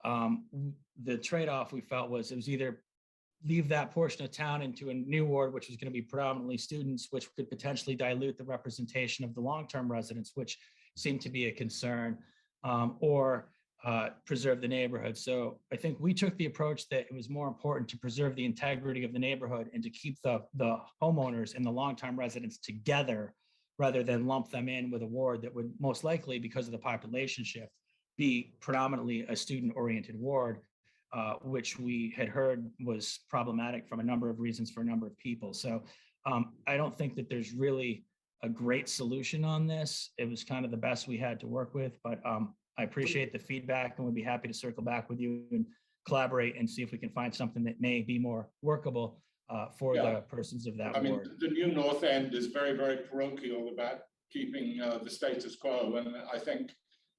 the trade-off we felt was it was either leave that portion of town into a new ward, which was going to be predominantly students, which could potentially dilute the representation of the long-term residents, which seemed to be a concern, or preserve the neighborhood. So I think we took the approach that it was more important to preserve the integrity of the neighborhood and to keep the homeowners and the long-time residents together rather than lump them in with a ward that would most likely, because of the population shift, be predominantly a student-oriented ward. which we had heard was problematic from a number of reasons for a number of people. So I don't think that there's really a great solution on this. It was kind of the best we had to work with, but I appreciate the feedback and would be happy to circle back with you and collaborate and see if we can find something that may be more workable for the persons of that I mean, ward. the new North End is very, very parochial about keeping the status quo, and I think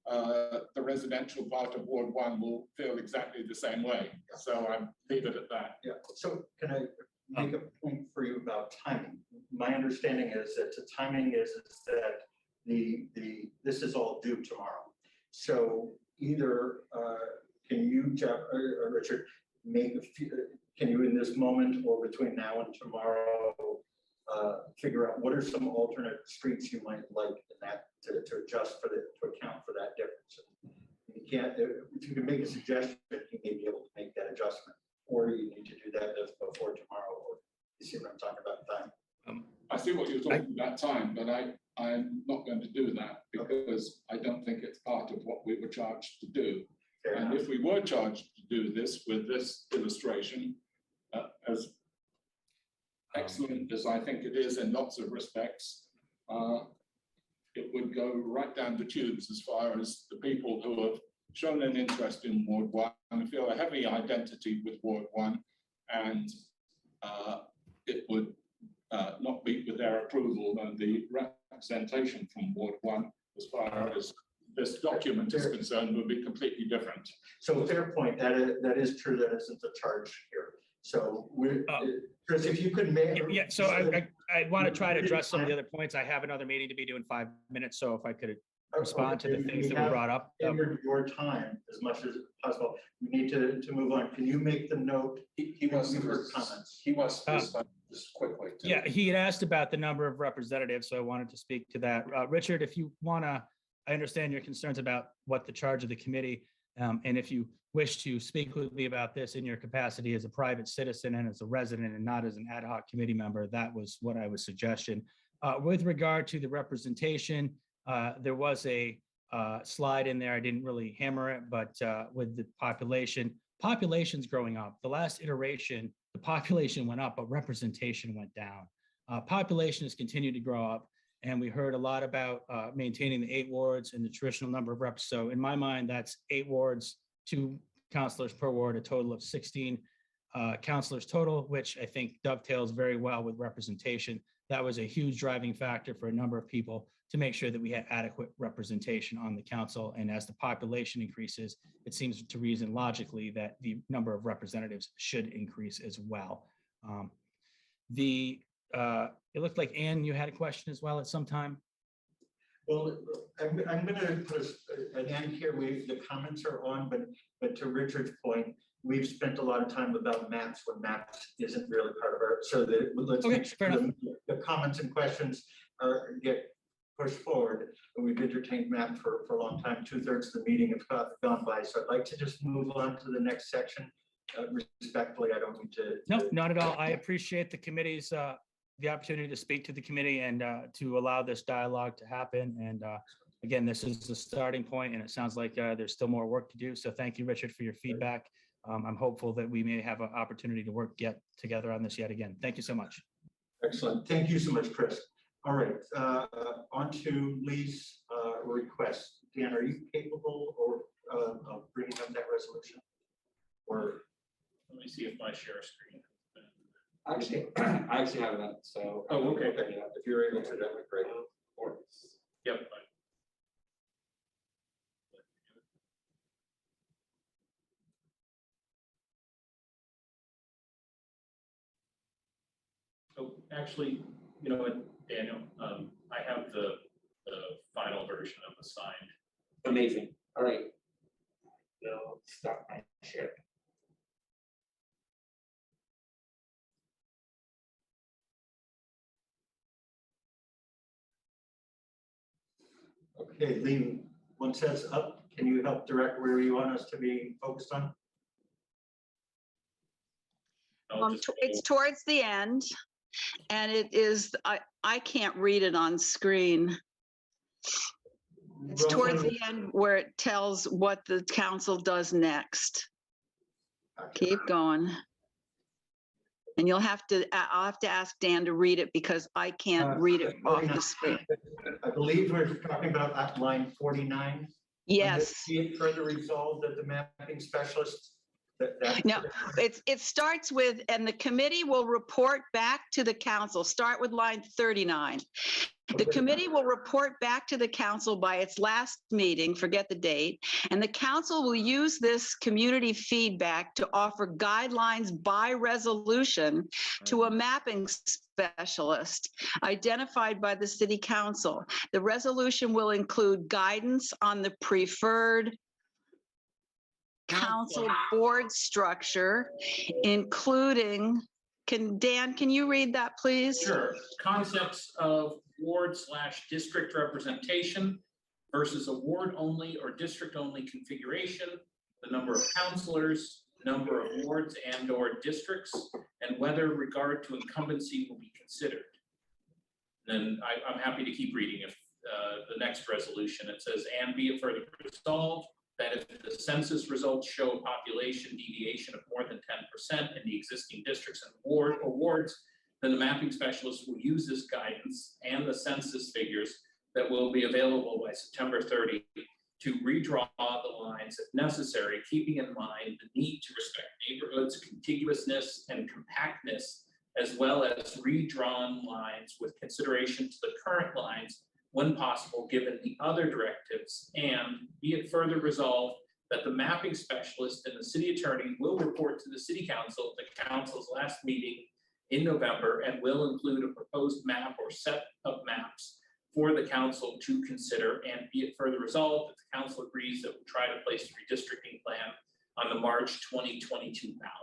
the residential part of Ward 1 will feel exactly the same way. So I leave it at that. Yeah, so can I make a point for you about timing? My understanding is that the timing is that this is all due tomorrow. So either can you, Jeff or Richard, can you in this moment or between now and tomorrow figure out what are some alternate streets you might like in that to adjust for to account for that difference? You can't, if you can make a suggestion, you may be able to make that adjustment, or you need to do that before tomorrow, or you see what I'm talking about time. I see what you're talking about time, but I'm not going to do that because I don't think it's part of what we were charged to do. Fair and enough. if we were charged to do this with this illustration, as excellent as I think it is in lots of respects, it would go right down the tubes as far as the people who have shown an interest in Ward 1 and feel a heavy identity with Ward 1, and it would not meet with their approval, and the representation from Ward 1 as far as this document is concerned would be completely different. So fair point, that is true, that isn't a charge here. So we're, Chris, if you could make. Yeah, so I want to try to address some of the other points. I have another meeting to be doing 5 minutes, so if I could respond to the things that were brought up. Your time as much as possible. We need to move on. Can you make the note? He wants comments. He wants to respond just quickly. Yeah, he had asked about the number of representatives, so I wanted to speak to that. Richard, if you want to, I understand your concerns about what the charge of the committee, and if you wish to speak with me about this in your capacity as a private citizen and as a resident and not as an ad hoc committee member, that was what I was suggesting. With regard to the representation, there was a slide in there. I didn't really hammer it, but with the population's growing up. The last iteration, the population went up, but representation went down. Population has continued to grow up, and we heard a lot about maintaining the 8 wards and the traditional number of reps. So in my mind, that's 8 wards, 2 counselors per ward, a total of 16 counselors total, which I think dovetails very well with representation. That was a huge driving factor for a number of people to make sure that we had adequate representation on the council. And as the population increases, it seems to reason logically that the number of representatives should increase as well. It looked like, Ann, you had a question as well at some time. Well, I'm going to put an end here. The comments are on, but to Richard's point, we've spent a lot of time about maps when maps isn't really part of our. So let's make sure the comments and questions get pushed forward. And we've entertained map for a long time. 2/3 of the meeting have gone by. So I'd like to just move on to the next section. Respectfully, I don't need to. No, not at all. I appreciate the committee's the opportunity to speak to the committee and to allow this dialogue to happen. And again, this is the starting point, and it sounds like there's still more work to do. So thank you, Richard, for your feedback. I'm hopeful that we may have an opportunity to work together on this yet again. Thank you so much. Excellent. Thank you so much, Chris. All right, on to Lee's request. Dan, are you capable of bringing up that resolution? Or let me see if my share screen. Actually, I actually have that. So. Oh, okay. If you're able to, that would be great. Yep. So actually, you know what, Daniel, I have the final version of the signed. Amazing. All right. I'll stop my share. Okay, Lee, once that's up, can you help direct where you want us to be focused on? It's towards the end, and it is, I can't read it on screen. It's towards the end where it tells what the council does next. Keep going. And you'll have to, I'll have to ask Dan to read it because I can't read it off the screen. I believe we're talking about at line 49. Yes. Be it further resolved that the mapping specialist. No, it starts with, and the committee will report back to the council. Start with line 39. The committee will report back to the council by its last meeting, forget the date, and the council will use this community feedback to offer guidelines by resolution to a mapping specialist identified by the city council. The resolution will include guidance on the preferred council board structure, including, Dan, can you read that, please? Sure. Concepts of ward/district representation versus a ward only or district only configuration, the number of councilors, number of wards and or districts, and whether regard to incumbency will be considered. Then I'm happy to keep reading if the next resolution, it says, and be it further resolved that if the census results show a population deviation of more than 10% in the existing districts and wards, then the mapping specialist will use this guidance and the census figures that will be available by September 30 to redraw the lines if necessary, keeping in mind the need to respect neighborhoods, contiguousness, and compactness, as well as redrawn lines with consideration to the current lines when possible, given the other directives, and be it further resolved that the mapping specialist and the city attorney will report to the city council at the council's last meeting in November and will include a proposed map or set of maps for the council to consider, and be it further resolved that the council agrees that we'll try to place the redistricting plan on the March 2022 ballot.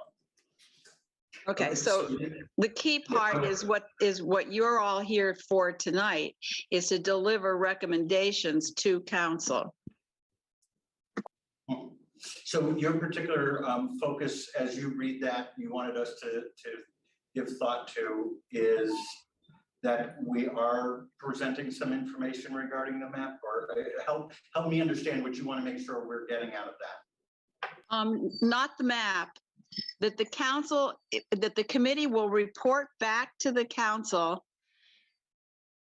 Okay, so the key part is what you're all here for tonight, is to deliver recommendations to council. So your particular focus, as you read that, you wanted us to give thought to, is that we are presenting some information regarding the map, or help me understand what you want to make sure we're getting out of that. Not the map. That the council, that the committee will report back to the council,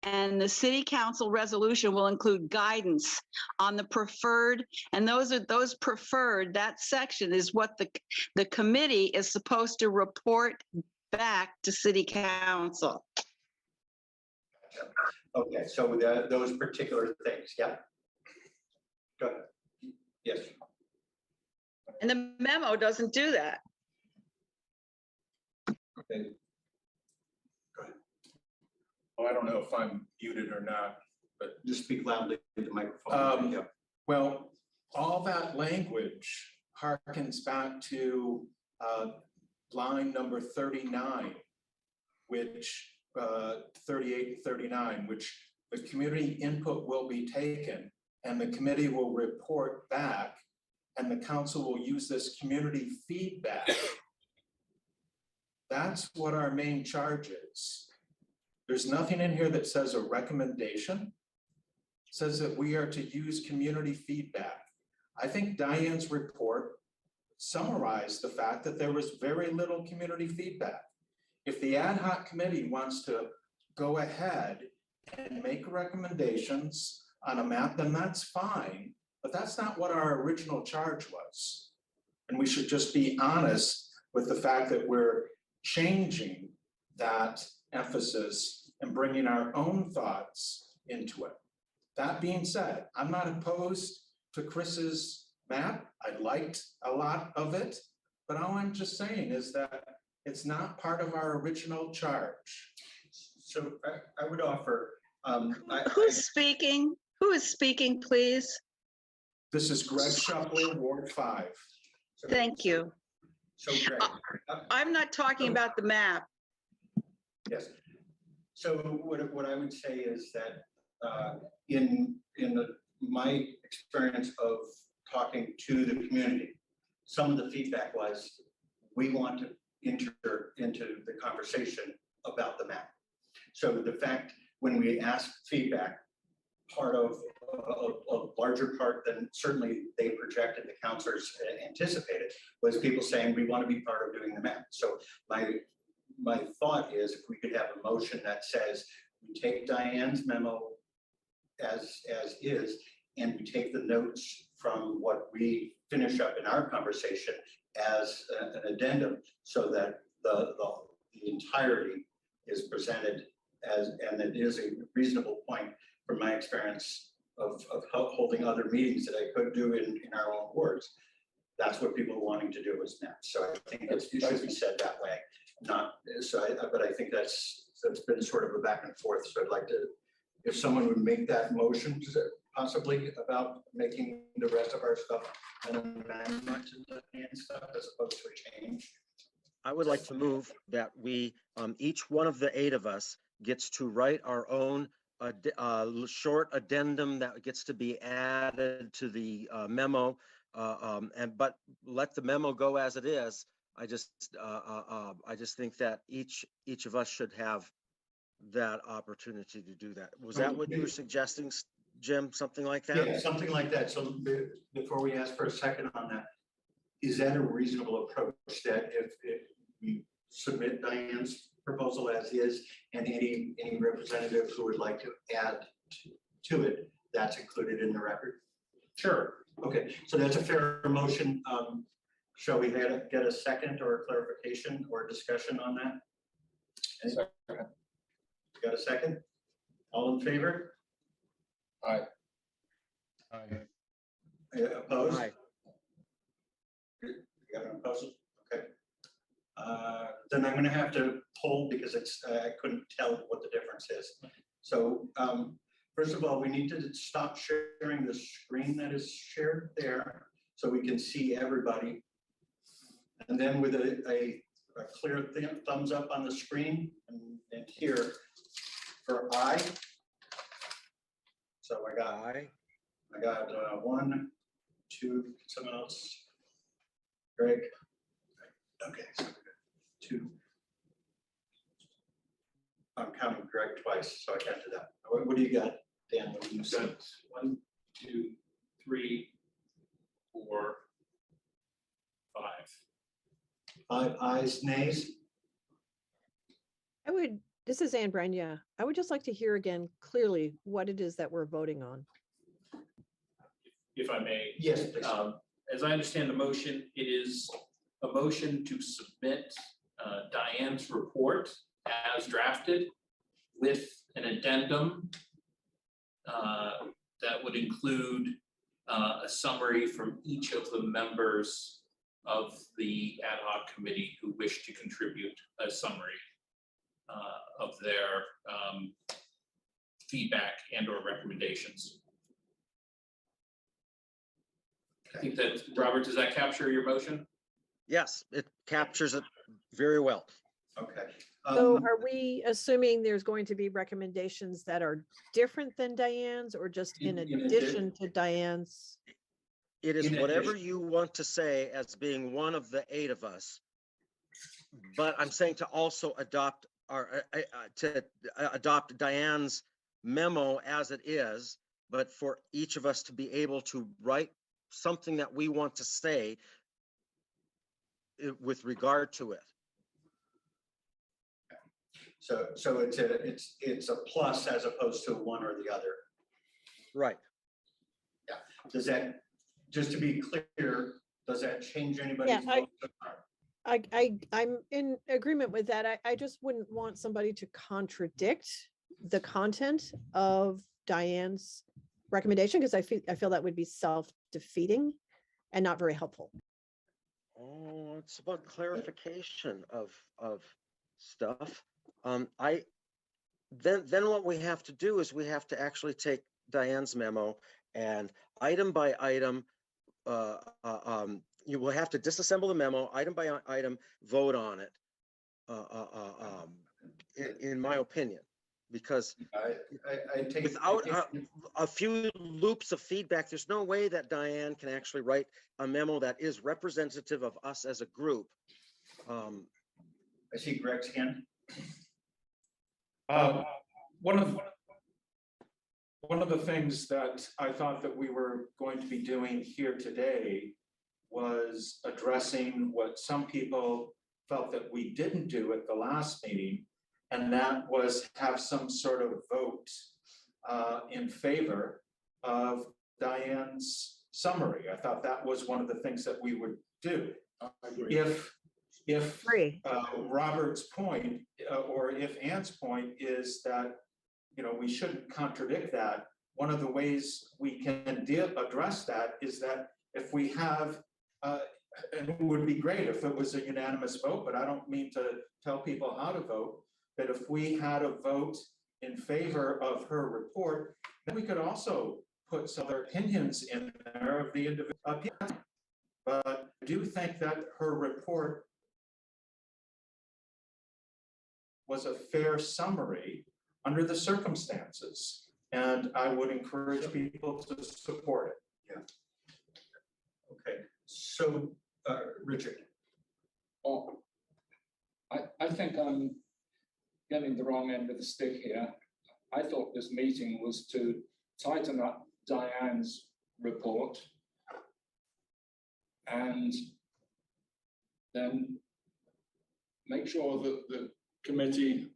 and the city council resolution will include guidance on the preferred, and those preferred, that section is what the committee is supposed to report back to city council. Okay, so those particular things, yeah. Go ahead. Yes. And the memo doesn't do that. Okay. Go ahead. Oh, I don't know if I'm muted or not, but just speak loudly in the microphone. Yeah. Well, all that language harkens back to line number 39, which 38 and 39, which the community input will be taken and the committee will report back, and the council will use this community feedback. That's what our main charge is. There's nothing in here that says a recommendation. It says that we are to use community feedback. I think Diane's report summarized the fact that there was very little community feedback. If the ad hoc committee wants to go ahead and make recommendations on a map, then that's fine, but that's not what our original charge was. And we should just be honest with the fact that we're changing that emphasis and bringing our own thoughts into it. That being said, I'm not opposed to Chris's map. I liked a lot of it, but all I'm just saying is that it's not part of our original charge. So I would offer. Who's speaking? Who is speaking, please? This is Greg Shuffler, Ward 5. Thank you. So Greg, I'm not talking about the map. yes. So what I would say is that in my experience of talking to the community, some of the feedback was, we want to enter into the conversation about the map. So the fact, when we ask feedback, part of a larger part than certainly they projected, the counselors anticipated, was people saying, we want to be part of doing the math. So my thought is if we could have a motion that says, we take Diane's memo as is, and we take the notes from what we finish up in our conversation as an addendum, so that the entirety is presented as, and it is a reasonable point from my experience of holding other meetings that I could do in our own words. That's what people are wanting to do is now. So I think it should be said that way. Not so, but I think that's been sort of a back and forth. So I'd like to, if someone would make that motion, possibly about making the rest of our stuff an amendment and stuff as opposed to a change. I would like to move that we, each one of the 8 of us gets to write our own short addendum that gets to be added to the memo, but let the memo go as it is. I just think that each of us should have that opportunity to do that. Was that what you were suggesting, Jim? Something like that? Yeah, something like that. So before we ask for a second on that, is that a reasonable approach that if we submit Diane's proposal as is, and any representative who would like to add to it, that's included in the record? Sure. Okay, so that's a fair motion. Shall we get a second or a clarification or discussion on that? Got a second? All in favor? Aye. Opposed? Aye. You got an opposed? Okay. Then I'm going to have to poll because I couldn't tell what the difference is. So first of all, we need to stop sharing the screen that is shared there so we can see everybody. And then with a clear thumbs up on the screen and here for aye. So I got 1, 2, someone else. Greg. Okay, so 2. I'm counting Greg twice, so I can't do that. What do you got, Dan? What do you see? 1, 2, 3, 4, 5. 5 ayes, nays? This is Anne Brenya. I would just like to hear again clearly what it is that we're voting on. If I may. Yes, please. As I understand the motion, it is a motion to submit Diane's report as drafted with an addendum that would include a summary from each of the members of the ad hoc committee who wish to contribute a summary of their feedback and or recommendations. I think that, Robert, does that capture your motion? Yes, it captures it very well. Okay. So are we assuming there's going to be recommendations that are different than Diane's or just in addition to Diane's? It is whatever you want to say as being one of the 8 of us. But I'm saying to also adopt adopt Diane's memo as it is, but for each of us to be able to write something that we want to say with regard to it. So it's a plus as opposed to one or the other. Right. Yeah. Does that, just to be clear, does that change anybody's vote? I'm in agreement with that. I just wouldn't want somebody to contradict the content of Diane's recommendation because I feel that would be self-defeating and not very helpful. Oh, it's about clarification of stuff. Then what we have to do is we have to actually take Diane's memo and item by item, you will have to disassemble the memo, item by item, vote on it, in my opinion, because I take without a few loops of feedback, there's no way that Diane can actually write a memo that is representative of us as a group. I see Greg's hand. One of one of the things that I thought that we were going to be doing here today was addressing what some people felt that we didn't do at the last meeting, and that was have some sort of vote in favor of Diane's summary. I thought that was one of the things that we would do. If Agree. Robert's point, or if Ann's point is that, you know, we shouldn't contradict that, one of the ways we can address that is that if we have, and it would be great if it was a unanimous vote, but I don't mean to tell people how to vote, that if we had a vote in favor of her report, then we could also put some other opinions in there of the individual opinions. But I do think that her report was a fair summary under the circumstances, and I would encourage people to support it. Yeah. Okay, so, Richard. Oh, I think I'm getting the wrong end of the stick here. I thought this meeting was to tighten up Diane's report and then make sure that the committee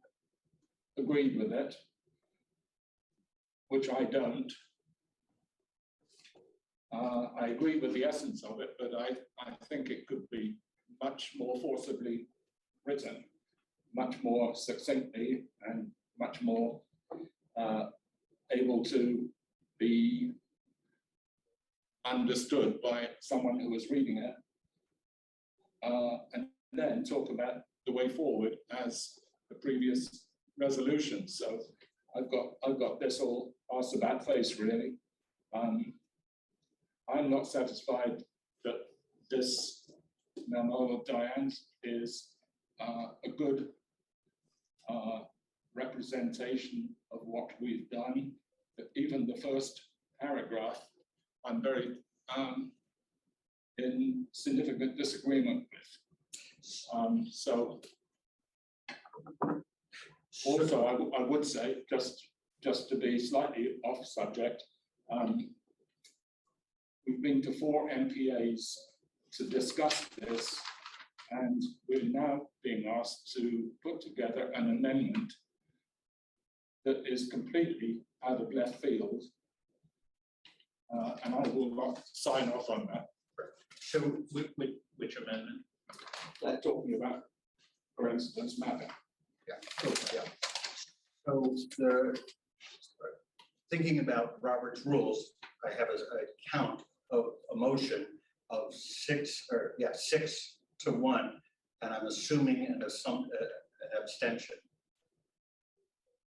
agreed with it, which I don't. I agree with the essence of it, but I think it could be much more forcibly written, much more succinctly, and much more able to be understood by someone who is reading it, and then talk about the way forward as the previous resolution. So I've got this all asked about face, really. I'm not satisfied that this memo of Diane's is a good representation of what we've done. But even the first paragraph, I'm very in significant disagreement with. So also, I would say, just to be slightly off subject, we've been to 4 MPAs to discuss this, and we're now being asked to put together an amendment that is completely out of left field. And I will not sign off on that. So, Which amendment? Talking about, for instance, mapping. yeah. Yeah. So thinking about Robert's rules, I have a count of a motion of 6 to 1, and I'm assuming an abstention.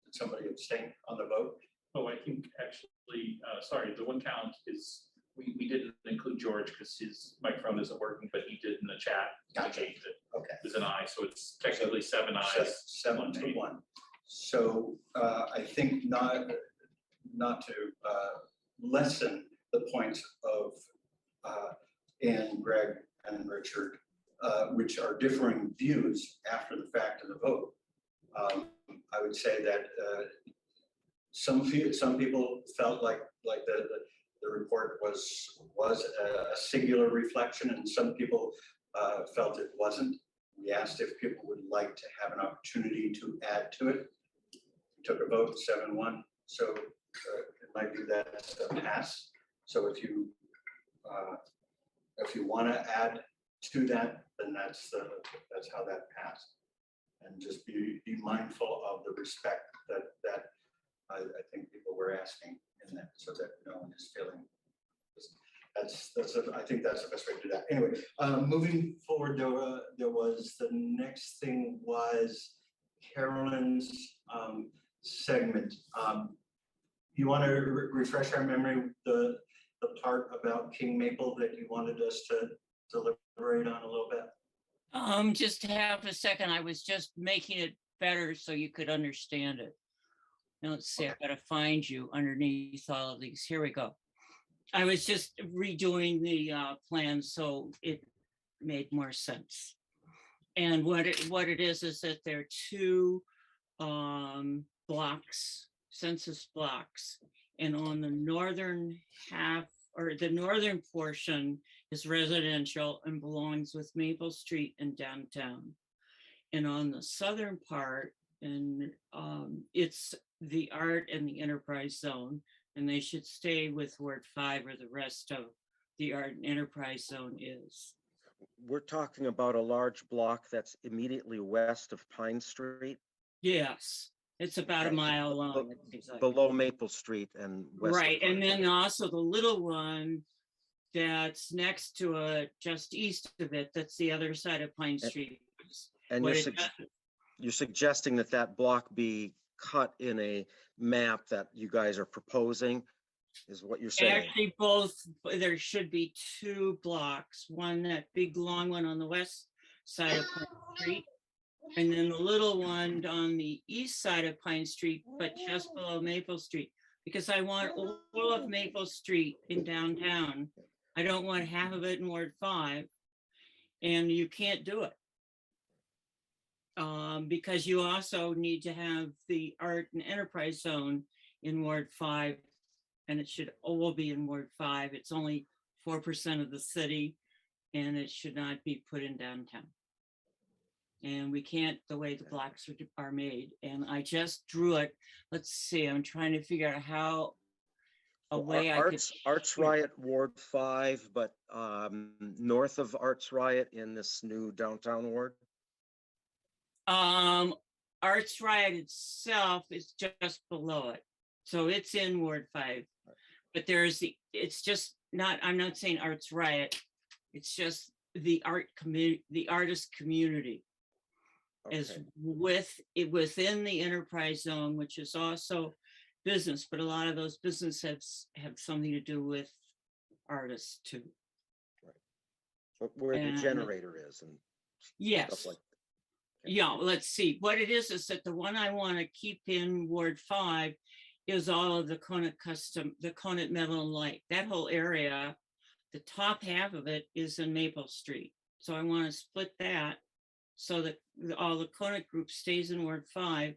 Did somebody abstain on the vote? Oh, I think actually, sorry, the one count is, we didn't include George because his microphone isn't working, but he did in the chat. Gotcha. indicate that Okay. It was an aye, so it's technically 7 ayes. 7 to 1. So I think not to lessen the points of Ann, Greg, and Richard, which are differing views after the fact of the vote. I would say that some people felt like the report was a singular reflection, and some people felt it wasn't. We asked if people would like to have an opportunity to add to it. We took a vote 7-1, so in my view that's a pass. So if you want to add to that, then that's how that passed. And just be mindful of the respect that I think people were asking in that, so that no one is feeling. I think that's the best way to do that. Anyway, moving forward, there was the next thing was Carolyn's segment. You want to refresh our memory, the part about King Maple that you wanted us to deliberate on a little bit? Just have a second. I was just making it better so you could understand it. Now let's see, I've got to find you underneath all of these. Here we go. I was just redoing the plan so it made more sense. And what it is that there are 2 blocks, census blocks, And on the northern half, or the northern portion is residential and belongs with Maple Street and downtown. And on the southern part, and it's the art and the enterprise zone, and they should stay with Ward 5 or the rest of the art and enterprise zone is. We're talking about a large block that's immediately west of Pine Street, Yes, it's about a mile long. it seems like. below Maple Street and west. of Right, and Pine. then also the little one that's next to it, just east of it, that's the other side of Pine Street. And What you're, it does- you're suggesting that that block be cut in a map that you guys are proposing, is what you're saying? Actually, both, there should be two blocks, one, that big long one on the west side of Pine Street, and then the little one on the east side of Pine Street, but just below Maple Street, because I want all of Maple Street in downtown. I don't want half of it in Ward 5, and you can't do it. Because you also need to have the art and enterprise zone in Ward 5, and it should all be in Ward 5. It's only 4% of the city, and it should not be put in downtown. And we can't, the way the blocks are made. And I just drew it. Let's see, I'm trying to figure out how a way I could. Arts Riot Ward 5, but north of Arts Riot in this new downtown ward? Arts Riot itself is just below it. So it's in Ward 5. But there's it's just not, I'm not saying Arts Riot. It's just the the artist community is within the enterprise zone, which is also business, but a lot of those businesses have something to do with artists too. But where the generator is and yes. stuff like that. Yeah, let's see. What it is that the one I want to keep in Ward 5 is all of the Conant custom, the Conant Metal and Light. That whole area, the top half of it is in Maple Street. So I want to split that so that all the Conant group stays in Ward 5,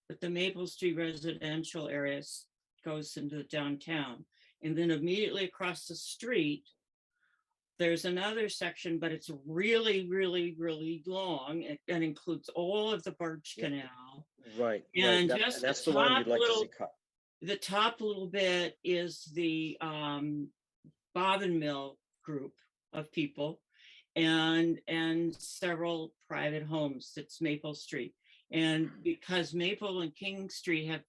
but the Maple Street residential areas goes into the downtown. And then immediately across the street, there's another section, but it's really, really, really long. It includes all of the Birch Canal. Right. And right. just that's the the one top you'd like little, to see cut. the top little bit is the Bobbin Mill group of people and several private homes. That's Maple Street. And because Maple and King Street have,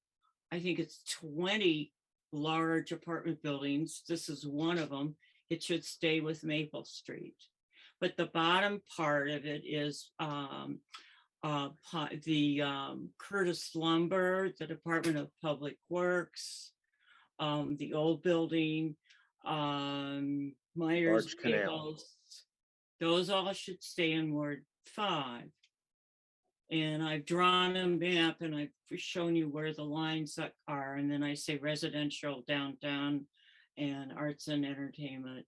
I think it's 20 large apartment buildings, this is one of them, it should stay with Maple Street. But the bottom part of it is the Curtis Lumber, the Department of Public Works, the old building, Myers Canals, those all should stay in Ward 5. And I've drawn a map and I've shown you where the lines are. And then I say residential downtown and arts and entertainment,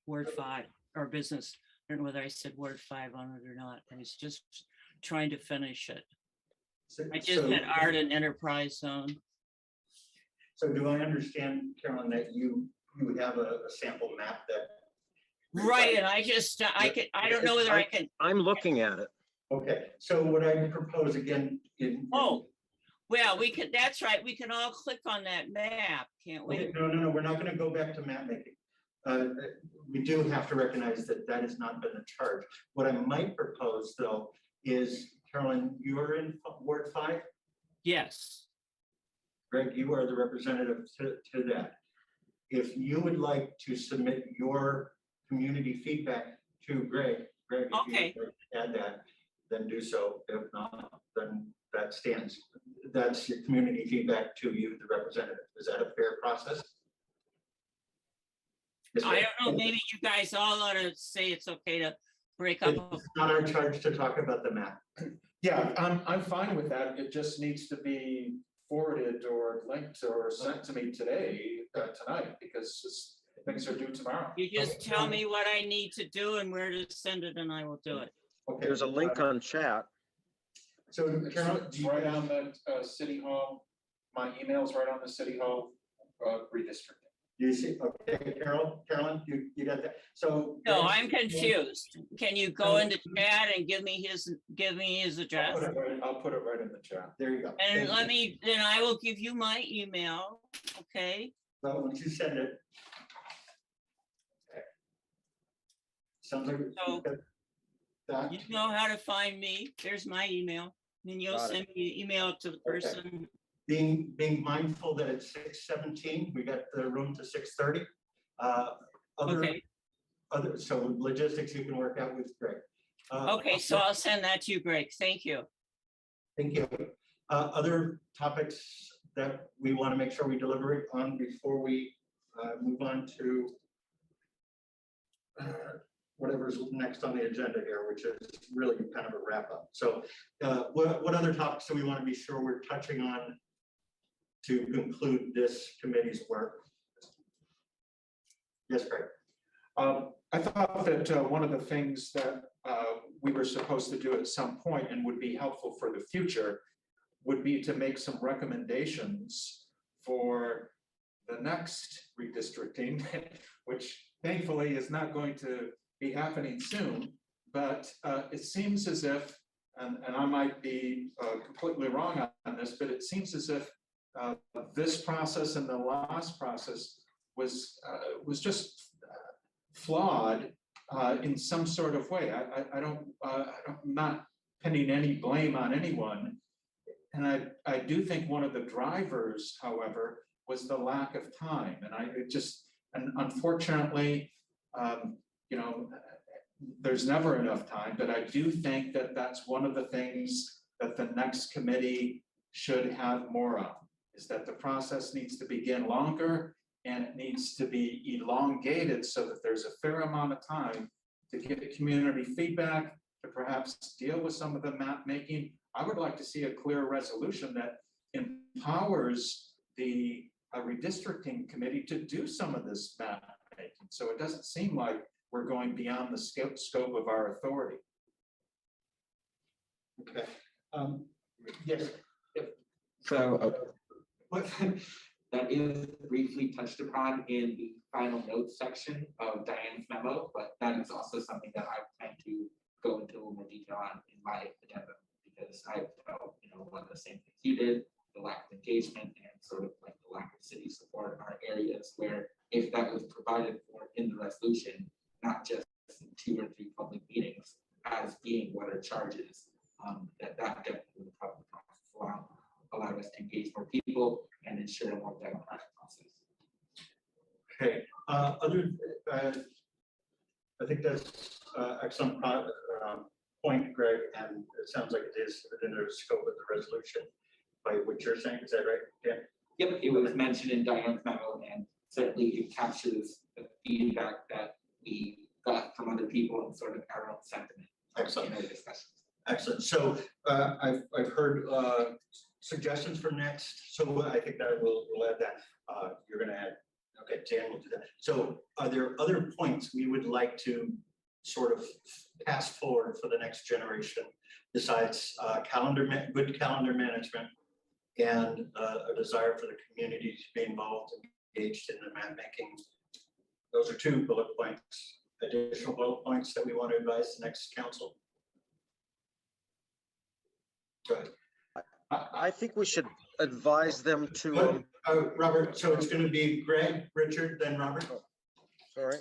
Ward 5, or business. I don't know whether I said Ward 5 on it or not. I was just trying to finish it. I just had art and enterprise zone. So do I understand, Carolyn, that you have a sample map that? Right, and I just, I don't know whether I can. I'm looking at it. Okay, so what I propose again Oh, well, we could, that's right. We can all click on that map, can't we? Okay, no, we're not gonna go back to map making. We do have to recognize that that has not been a charge. What I might propose though is, Carolyn, you're in Ward 5? Yes. Greg, you are the representative to that. If you would like to submit your community feedback to Greg, if Okay. you would like to add that, then do so. If not, then that stands. That's your community feedback to you, the representative. Is that a fair process? I don't know, maybe you guys all ought to say it's okay to break up. It's not our charge to talk about the map. Yeah, I'm fine with that. It just needs to be forwarded or linked or sent to me today, tonight, because things are due tomorrow. You just tell me what I need to do and where to send it and I will do it. Okay. There's a link on chat. So Carolyn, It's right on the City Hall my email's right on the City Hall redistricting. You see, okay, Carolyn, you got that? So. No, I'm confused. Can you go So- into chat and give me his address? I'll put it right in the chat. There you go. And Thank you. then I will give you my email, okay? So once you send it. Okay. Sounds like. So- That, You know how to find me. There's my email. Then you'll Got it. send me the email to the person. being mindful that it's 6:17, we got the room to 6:30. Okay, So logistics you can work out with Greg. okay, so I'll send that to you, Greg. Thank you. Thank you. Other topics that we want to make sure we deliberate on before we move on to whatever's next on the agenda here, which is really kind of a wrap up. So what other topics do we want to be sure we're touching on to conclude this committee's work? Yes, Greg. I thought that one of the things that we were supposed to do at some point and would be helpful for the future would be to make some recommendations for the next redistricting, which thankfully is not going to be happening soon. But it seems as if, and I might be completely wrong on this, but it seems as if this process and the last process was just flawed in some sort of way. I'm not pinning any blame on anyone. And I do think one of the drivers, however, was the lack of time. And unfortunately, there's never enough time, but I do think that that's one of the things that the next committee should have more of, is that the process needs to begin longer and it needs to be elongated so that there's a fair amount of time to get community feedback, to perhaps deal with some of the map making. I would like to see a clear resolution that empowers the redistricting committee to do some of this map making. So it doesn't seem like we're going beyond the scope of our authority. Okay. Yes. So that is briefly touched upon in the final notes section of Diane's memo, but that is also something that I plan to go into a little more detail on in my agenda, because I felt, one of the same things you did, the lack of engagement and sort of like the lack of city support are areas where, if that was provided for in the resolution, not just in 2 or 3 public meetings as being what our charge is, that definitely would probably allow us to engage more people and ensure a more democratic process. Okay. I think that's excellent point, Greg, and it sounds like it is within the scope of the resolution by what you're saying. Is that right? Yeah. Yep, it was mentioned in Diane's memo, and certainly it captures the feedback that we got from other people and sort of our own sentiment. Excellent. In our discussions. Excellent. So I've heard suggestions for next. So I think that we'll add that. You're going to add. Okay, Dan will do that. So are there other points we would like to sort of pass forward for the next generation besides good calendar management and a desire for the community to be involved and engaged in the map making? Those are 2 bullet points, additional bullet points that we want to advise the next council. Go ahead. I think we should advise them to, Robert, so it's going to be Greg, Richard, then Robert. sorry.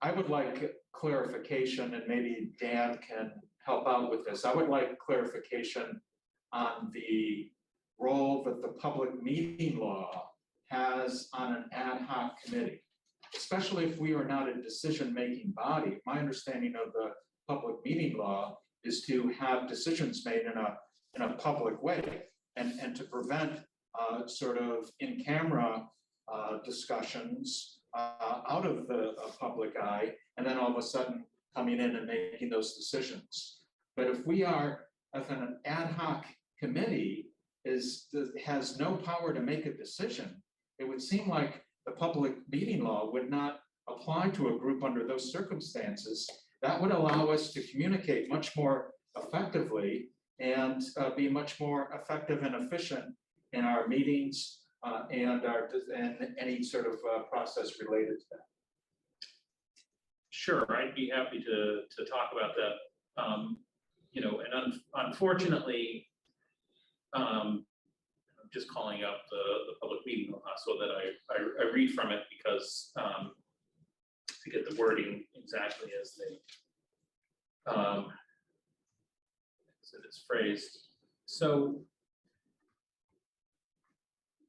I would like clarification, and maybe Dan can help out with this. I would like clarification on the role that the public meeting law has on an ad hoc committee, especially if we are not a decision-making body. My understanding of the public meeting law is to have decisions made in a public way, and to prevent sort of in-camera discussions out of the public eye, and then all of a sudden coming in and making those decisions. But if we are, if an ad hoc committee has no power to make a decision, it would seem like the public meeting law would not apply to a group under those circumstances. That would allow us to communicate much more effectively and be much more effective and efficient in our meetings and any sort of process related to that. Sure, I'd be happy to talk about that. You know, and unfortunately, I'm just calling up the public meeting law so that I read from it because to get the wording exactly as they as it is phrased. So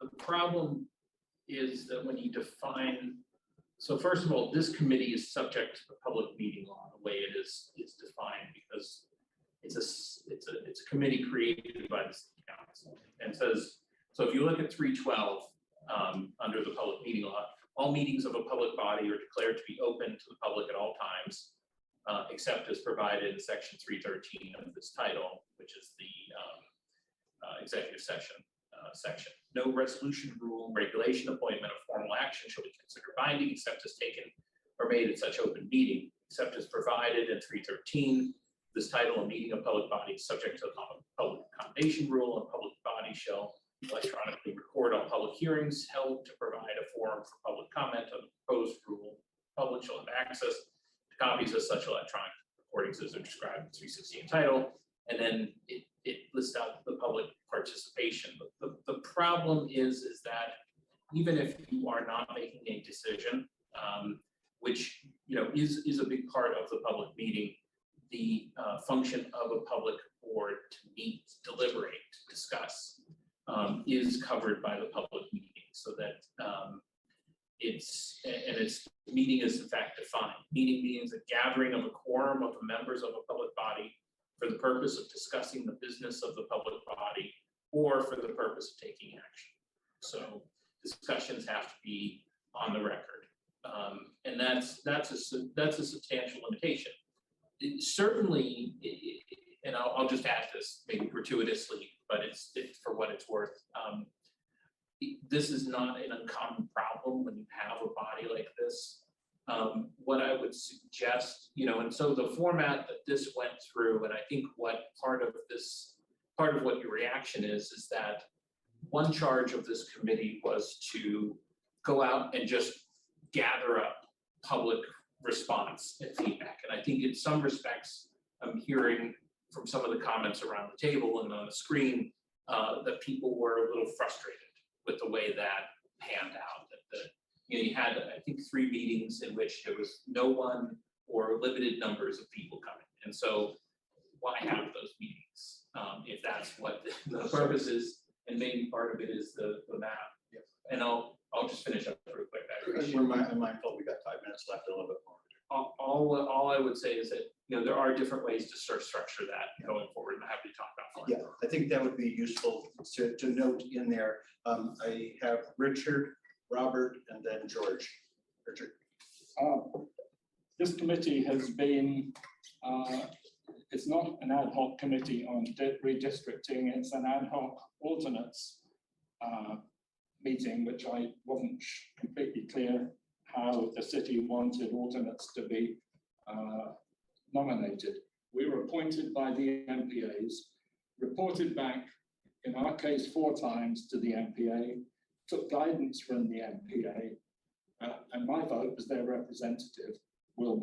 the problem is that when you define, so first of all, this committee is subject to the public meeting law, the way it is defined, because it's a committee created by the city council. And says, so if you look at 312 under the public meeting law, all meetings of a public body are declared to be open to the public at all times, except as provided in section 313 of this title, which is the executive session section. No resolution, rule, regulation, appointment, or formal action shall be considered binding except as taken or made at such open meeting, except as provided in 313. This title, a meeting of public bodies subject to the public accommodation rule, and public body shall electronically record all public hearings held to provide a forum for public comment on the proposed rule. Public shall have access to copies of such electronic recordings as are described in 316 title, and then it lists out the public participation. But the problem is that even if you are not making a decision, which is a big part of the public meeting, the function of a public board to meet, deliberate, discuss is covered by the public meeting, so that its meeting is in fact defined. Meeting means a gathering of a quorum of the members of a public body for the purpose of discussing the business of the public body or for the purpose of taking action. So discussions have to be on the record, and that's a substantial limitation. Certainly, and I'll just add this maybe gratuitously, but it's for what it's worth. This is not an uncommon problem when you have a body like this. What I would suggest, and so the format that this went through, and I think what part of what your reaction is that one charge of this committee was to go out and just gather up public response and feedback. And I think in some respects, I'm hearing from some of the comments around the table and on the screen that people were a little frustrated with the way that panned out. That you had, I think, 3 meetings in which there was no one or limited numbers of people coming. And so why have those meetings if that's what the purpose is? And maybe part of it is the map. Yes. And I'll just finish up real quick. We're mindful we got 5 minutes left, a little bit more. All I would say is that there are different ways to structure that going forward, and I'm happy to talk about it. Yeah, I think that would be useful to note in there. I have Richard, Robert, and then George. Richard. This committee has been, it's not an ad hoc committee on redistricting, it's an ad hoc alternates meeting, which I wasn't completely clear how the city wanted alternates to be nominated. We were appointed by the MPAs, reported back, in our case, 4 times to the MPA, took guidance from the MPA, and my vote as their representative will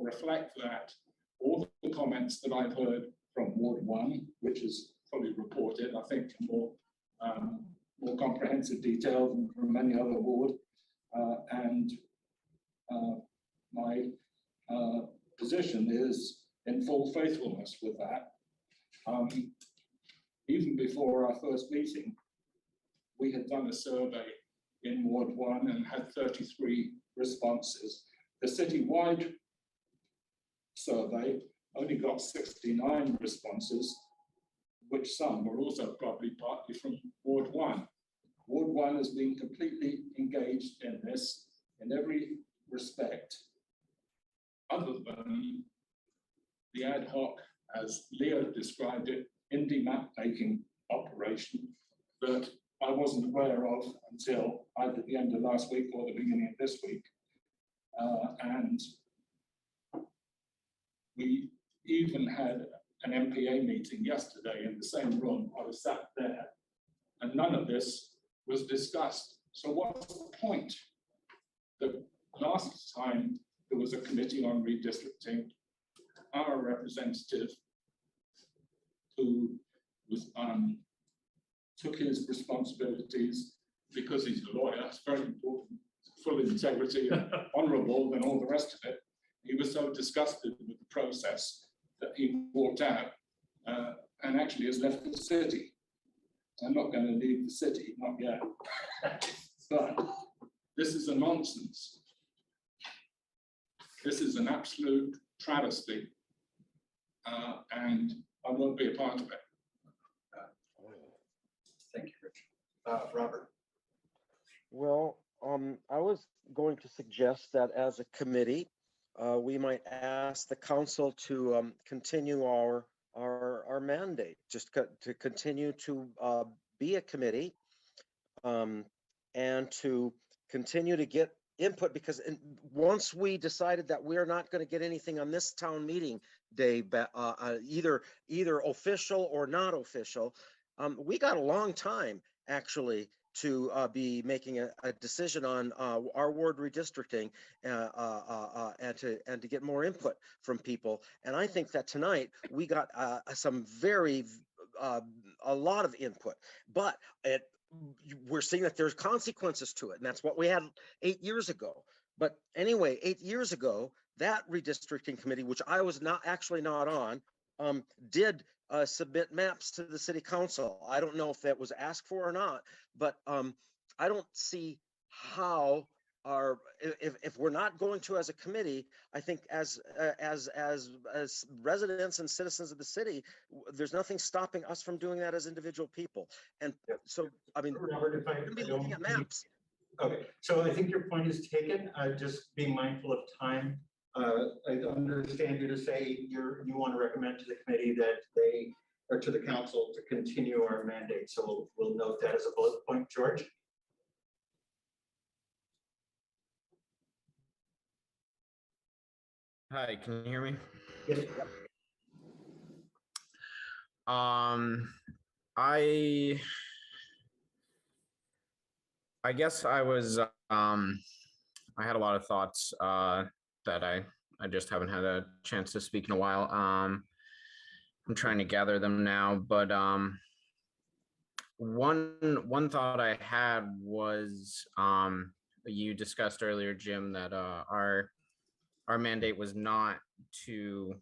reflect that. All the comments that I've heard from Ward 1, which is fully reported, I think, in more comprehensive detail than from any other ward, and my position is in full faithfulness with that. Even before our first meeting, we had done a survey in Ward 1 and had 33 responses. The citywide survey only got 69 responses, which some were also probably partly from Ward 1. Ward 1 has been completely engaged in this in every respect, other than the ad hoc, as Leo described it, indie map making operation that I wasn't aware of until either the end of last week or the beginning of this week. And we even had an MPA meeting yesterday in the same room. I was sat there and none of this was discussed. So what's the point? The last time there was a committee on redistricting, our representative who was took his responsibilities because he's a lawyer, it's very important, full integrity and honorable and all the rest of it. He was so disgusted with the process that he walked out and actually has left the city. I'm not going to leave the city, not yet. But this is a nonsense. This is an absolute travesty, and I won't be a part of it. Thank you, Rich. Robert. Well, I was going to suggest that as a committee, we might ask the council to continue our mandate, just to continue to be a committee, and to continue to get input, because once we decided that we're not going to get anything on this town meeting day, either official or not official, we got a long time actually to be making a decision on our ward redistricting and to get more input from people. And I think that tonight we got a lot of input, but we're seeing that there's consequences to it, and that's what we had 8 years ago. But anyway, 8 years ago, that redistricting committee, which I was not on, did submit maps to the city council. I don't know if that was asked for or not, but I don't see how if we're not going to as a committee. I think as residents and citizens of the city, there's nothing stopping us from doing that as individual people. And so, I mean, Robert, if I we're gonna be looking at maps. Okay, so I think your point is taken. Just being mindful of time. I understand you to say you want to recommend to the committee that they, or to the council, to continue our mandate. So we'll note that as a bullet point. George? Hi, can you hear me? Yes. I guess I was I had a lot of thoughts that I just haven't had a chance to speak in a while. I'm trying to gather them now, but one thought I had was you discussed earlier, Jim, that our mandate was not to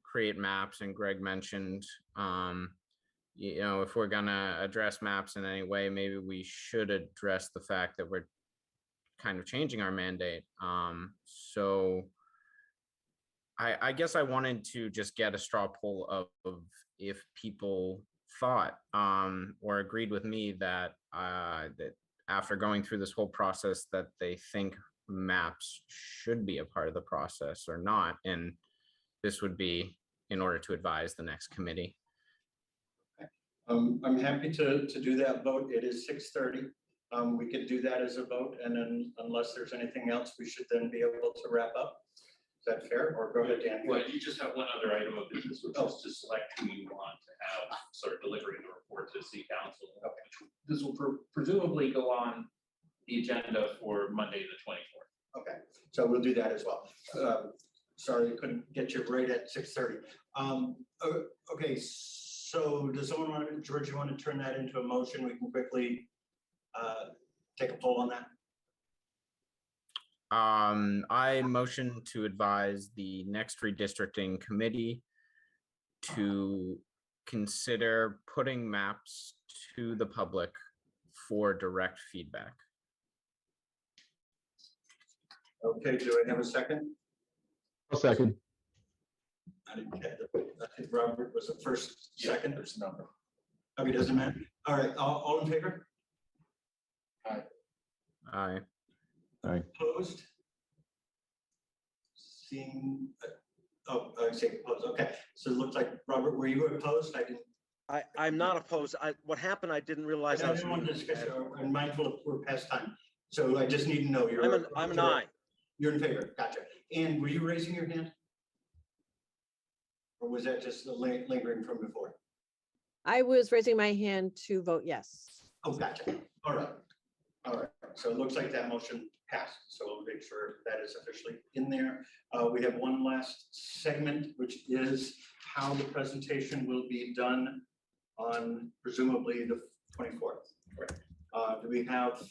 create maps, and Greg mentioned if we're gonna address maps in any way, maybe we should address the fact that we're kind of changing our mandate. So I guess I wanted to just get a straw poll of if people thought or agreed with me that that after going through this whole process that they think maps should be a part of the process or not, and this would be in order to advise the next committee. I'm happy to do that vote. It is 6:30. We could do that as a vote, and then unless there's anything else, we should then be able to wrap up. Is that fair? Or go ahead, Dan. Well, you just have one other item of business, which is to select who you want to have sort of delivering the report to the city council. Okay. This will presumably go on the agenda for Monday, the 24th. Okay, so we'll do that as well. Sorry, I couldn't get you right at 6:30. Okay, so does someone want to, George, you want to turn that into a motion? We can quickly take a poll on that. I motion to advise the next redistricting committee to consider putting maps to the public for direct feedback. Okay, do I have a second? A second. I didn't get it. I think Robert was the first, second. There's a number. Okay, doesn't matter. All right, all in favor? Aye. Aye. Opposed? Seeing, I say opposed. Okay, so it looks like, Robert, were you opposed? I didn't. I'm not opposed. What happened, I didn't realize. I didn't want to discuss it. I'm mindful of we're past time. So I just need to know you're. I'm an aye. You're in favor. Gotcha. And were you raising your hand? Or was that just lingering from before? I was raising my hand to vote yes. Oh, gotcha. All right. All right. So it looks like that motion passed. So we'll make sure that is officially in there. We have one last segment, which is how the presentation will be done on presumably the 24th. Do we have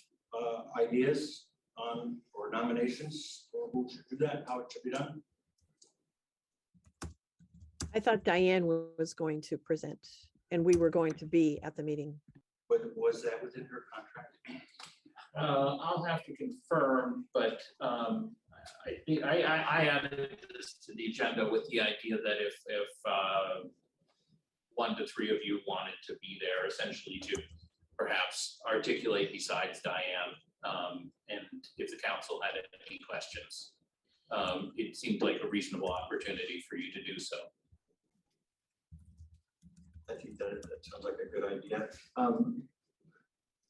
ideas on or nominations or who should do that, how it should be done? I thought Diane was going to present and we were going to be at the meeting. But was that within her contract? I'll have to confirm, but I think I added this to the agenda with the idea that if 1 to 3 of you wanted to be there, essentially to perhaps articulate besides Diane, and if the council had any questions, it seemed like a reasonable opportunity for you to do so. I think that sounds like a good idea.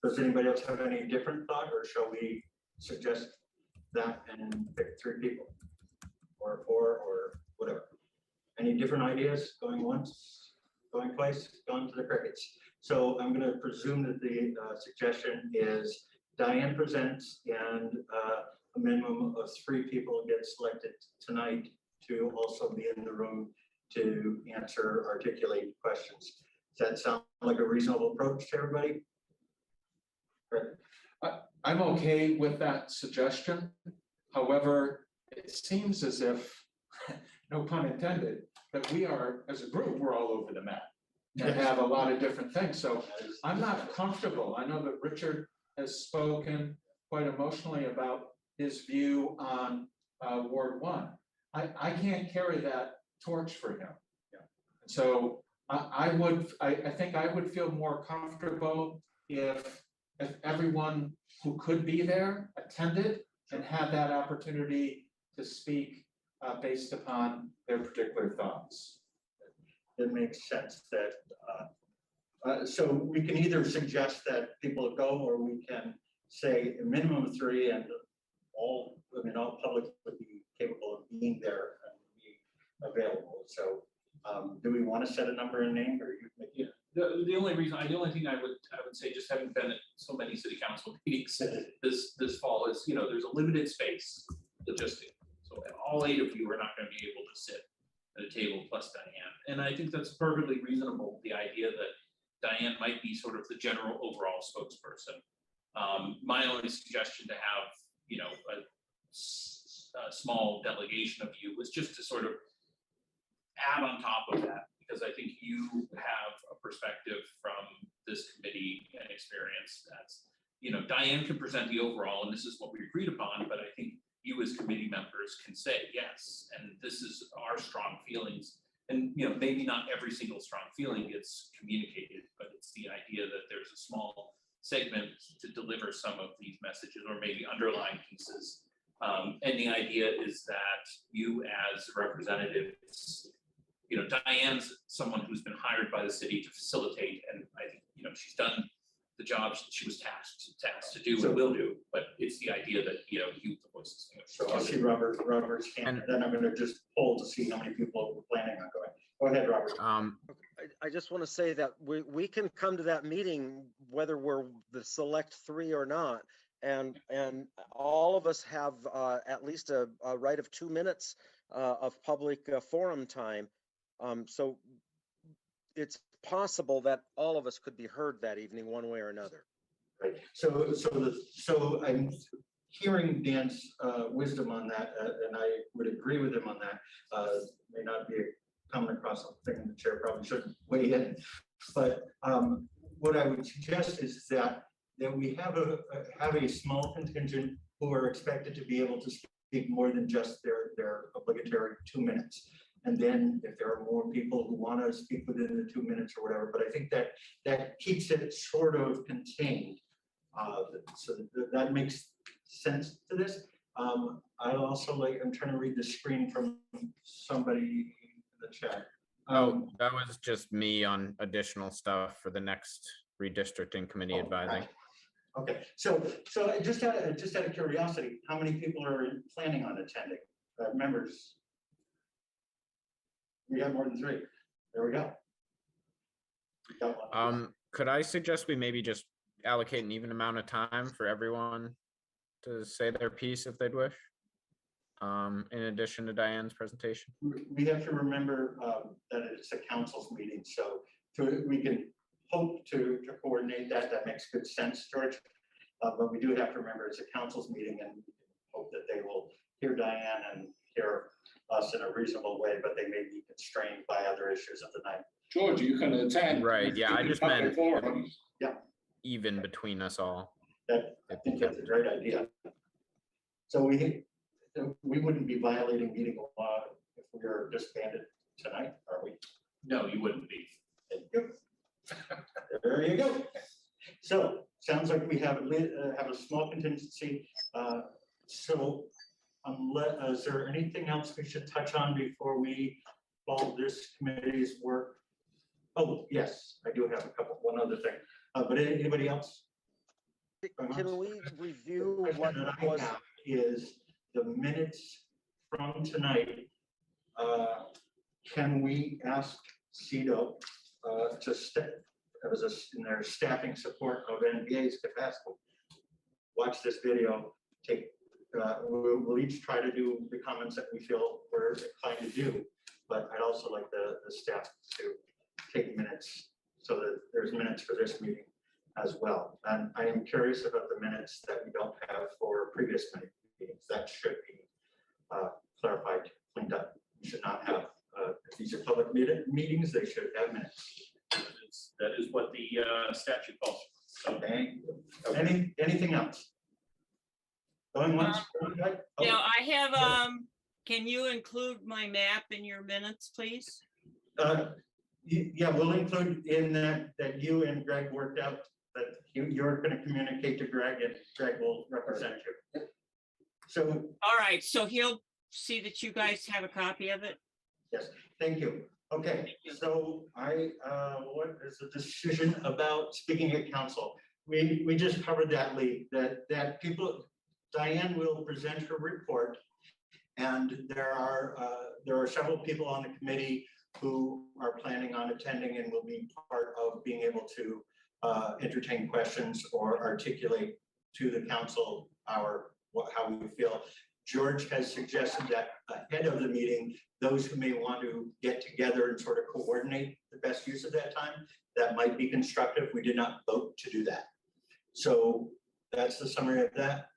Does anybody else have any different thought, or shall we suggest that and pick 3 people or 4 or whatever? Any different ideas going once, going twice, gone to the crickets? So I'm going to presume that the suggestion is Diane presents and a minimum of 3 people get selected tonight to also be in the room to answer, articulate questions. Does that sound like a reasonable approach to everybody? I'm okay with that suggestion. However, it seems as if, no pun intended, that we are, as a group, we're all over the map and have a lot of different things. So I'm not comfortable. I know that Richard has spoken quite emotionally about his view on Ward 1. I can't carry that torch for him. So I think I would feel more comfortable if everyone who could be there attended and had that opportunity to speak based upon their particular thoughts. It makes sense that, so we can either suggest that people go, or we can say a minimum of 3 and all public would be capable of being there and be available. So do we want to set a number and name, or you? Yeah. The only thing I would say, just having been at so many city council meetings this fall, is, there's a limited space logistically. So all 8 of you are not going to be able to sit at a table plus Diane. And I think that's perfectly reasonable, the idea that Diane might be sort of the general overall spokesperson. My only suggestion to have, a small delegation of you was just to sort of add on top of that, because I think you have a perspective from this committee and experience that's, Diane can present the overall, and this is what we agreed upon, but I think you as committee members can say, yes, and this is our strong feelings. And, maybe not every single strong feeling gets communicated, but it's the idea that there's a small segment to deliver some of these messages, or maybe underlying pieces. And the idea is that you as representatives, Diane's someone who's been hired by the city to facilitate, and I think, she's done the job she was tasked to do and will do, but it's the idea that, you the voices. So I'll see Robert's hand, and then I'm going to just poll to see how many people are planning on going. Go ahead, Robert. I just want to say that we can come to that meeting whether we're the select 3 or not, and all of us have at least a right of 2 minutes of public forum time. So it's possible that all of us could be heard that evening, one way or another. Right. So I'm hearing Dan's wisdom on that, and I would agree with him on that. May not be coming across something the chair probably shouldn't weigh in, but what I would suggest is that we have a small contingent who are expected to be able to speak more than just their obligatory 2 minutes. And then if there are more people who want to speak within the 2 minutes or whatever, but I think that keeps it sort of contained. So that makes sense to this. I also I'm trying to read the screen from somebody in the chat. That was just me on additional stuff for the next redistricting committee advising. Okay, so just out of curiosity, how many people are planning on attending? Members? We have more than 3. There we go. Could I suggest we maybe just allocate an even amount of time for everyone to say their piece if they'd wish. In addition to Diane's presentation. We have to remember that it's a council's meeting, so we can hope to coordinate that. That makes good sense, George. But we do have to remember it's a council's meeting, and we can hope that they will hear Diane and hear us in a reasonable way, but they may be constrained by other issues of the night. George, you can attend. Right, yeah, I just meant Forum. Yeah. Even between us all. That, I think that's a great idea. So we wouldn't be violating meeting law if we were disbanded tonight, are we? No, you wouldn't be. Thank you. There you go. So sounds like we have a small contingency. So is there anything else we should touch on before we follow this committee's work? Oh, yes, I do have one other thing. But anybody else? Can we review what Question that I was? have is the minutes from tonight. Can we ask CEDO to step, in their staffing support of NBA's capacity, watch this video, we'll each try to do the comments that we feel we're inclined to do, but I'd also like the staff to take minutes so that there's minutes for this meeting as well. And I am curious about the minutes that we don't have for previous meetings. That should be clarified, cleaned up. We should not have, if these are public meetings, they should have minutes. That is what the statute calls for. Okay. Anything else? Going once? Yeah, I have, can you include my map in your minutes, please? Yeah, we'll include in that you and Greg worked out that you're going to communicate to Greg and Greg will represent you. So. All right, so he'll see that you guys have a copy of it. Yes, thank you. Okay, so what is the decision about speaking at council? We just covered that, Lee, that Diane will present her report, and there are several people on the committee who are planning on attending and will be part of being able to entertain questions or articulate to the council how we feel. George has suggested that ahead of the meeting, those who may want to get together and sort of coordinate the best use of that time, that might be constructive. We did not vote to do that. So that's the summary of that.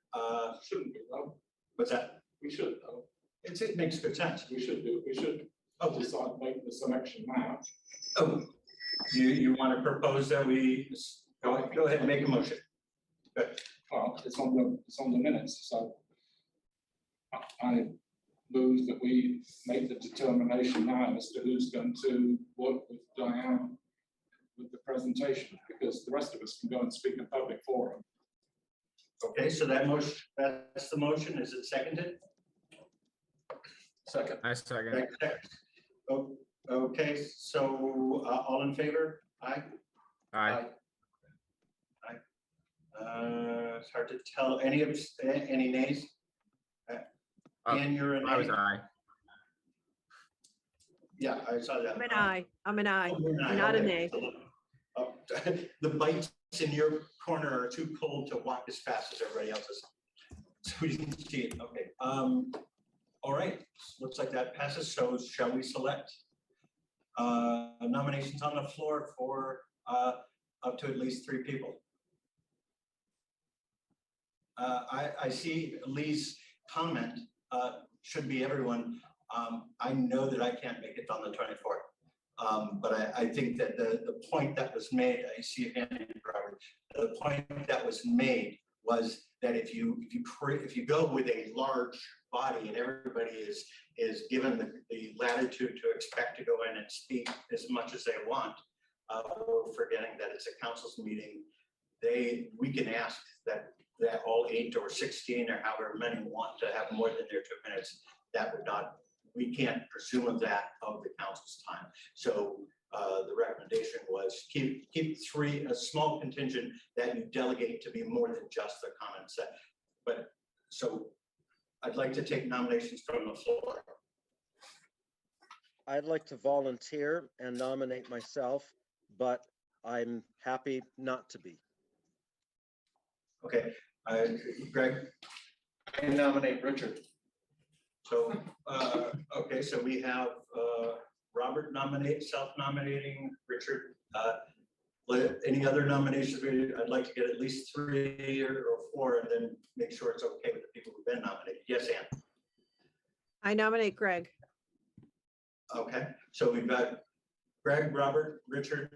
Shouldn't be, though. What's that? We should, though. It makes good sense. We should decide, make the selection now. Oh, you want to propose that we go ahead and make a motion? Good. Well, it's on the minutes, so I move that we make the determination now as to who's going to work with Diane with the presentation, because the rest of us can go and speak in public forum. Okay, so that's the motion. Is it seconded? Second. I second. Oh, okay, so all in favor? Aye. Aye. It's hard to tell. Any nays? And you're an I was aye. Yeah, I saw that. I'm an aye. I'm an aye. Oh, you're an aye. Not a Okay. nay. The bites in your corner are too cold to walk as fast as everybody else's. So we didn't see it. Okay. All right. Looks like that passes. So shall we select nominations on the floor for up to at least 3 people? I see Lee's comment. Should be everyone. I know that I can't make it on the 24th. But I think that the point that was made, I see again, Robert, the point that was made was that if you go with a large body and everybody is given the latitude to expect to go in and speak as much as they want, we're forgetting that it's a council's meeting. We can ask that all 8 or 16 or however many want to have more than their 2 minutes. That would not. We can't presume of that of the council's time. So the recommendation was keep 3, a small contingent that you delegate to be more than just the comments. But so I'd like to take nominations from the floor. I'd like to volunteer and nominate myself, but I'm happy not to be. Okay, Greg, I nominate Richard. so, okay, so we have Robert self-nominating Richard. Any other nominations? I'd like to get at least 3 or 4 and then make sure it's okay with the people who've been nominated. Yes, Ann? I nominate Greg. Okay, so we've got Greg, Robert, Richard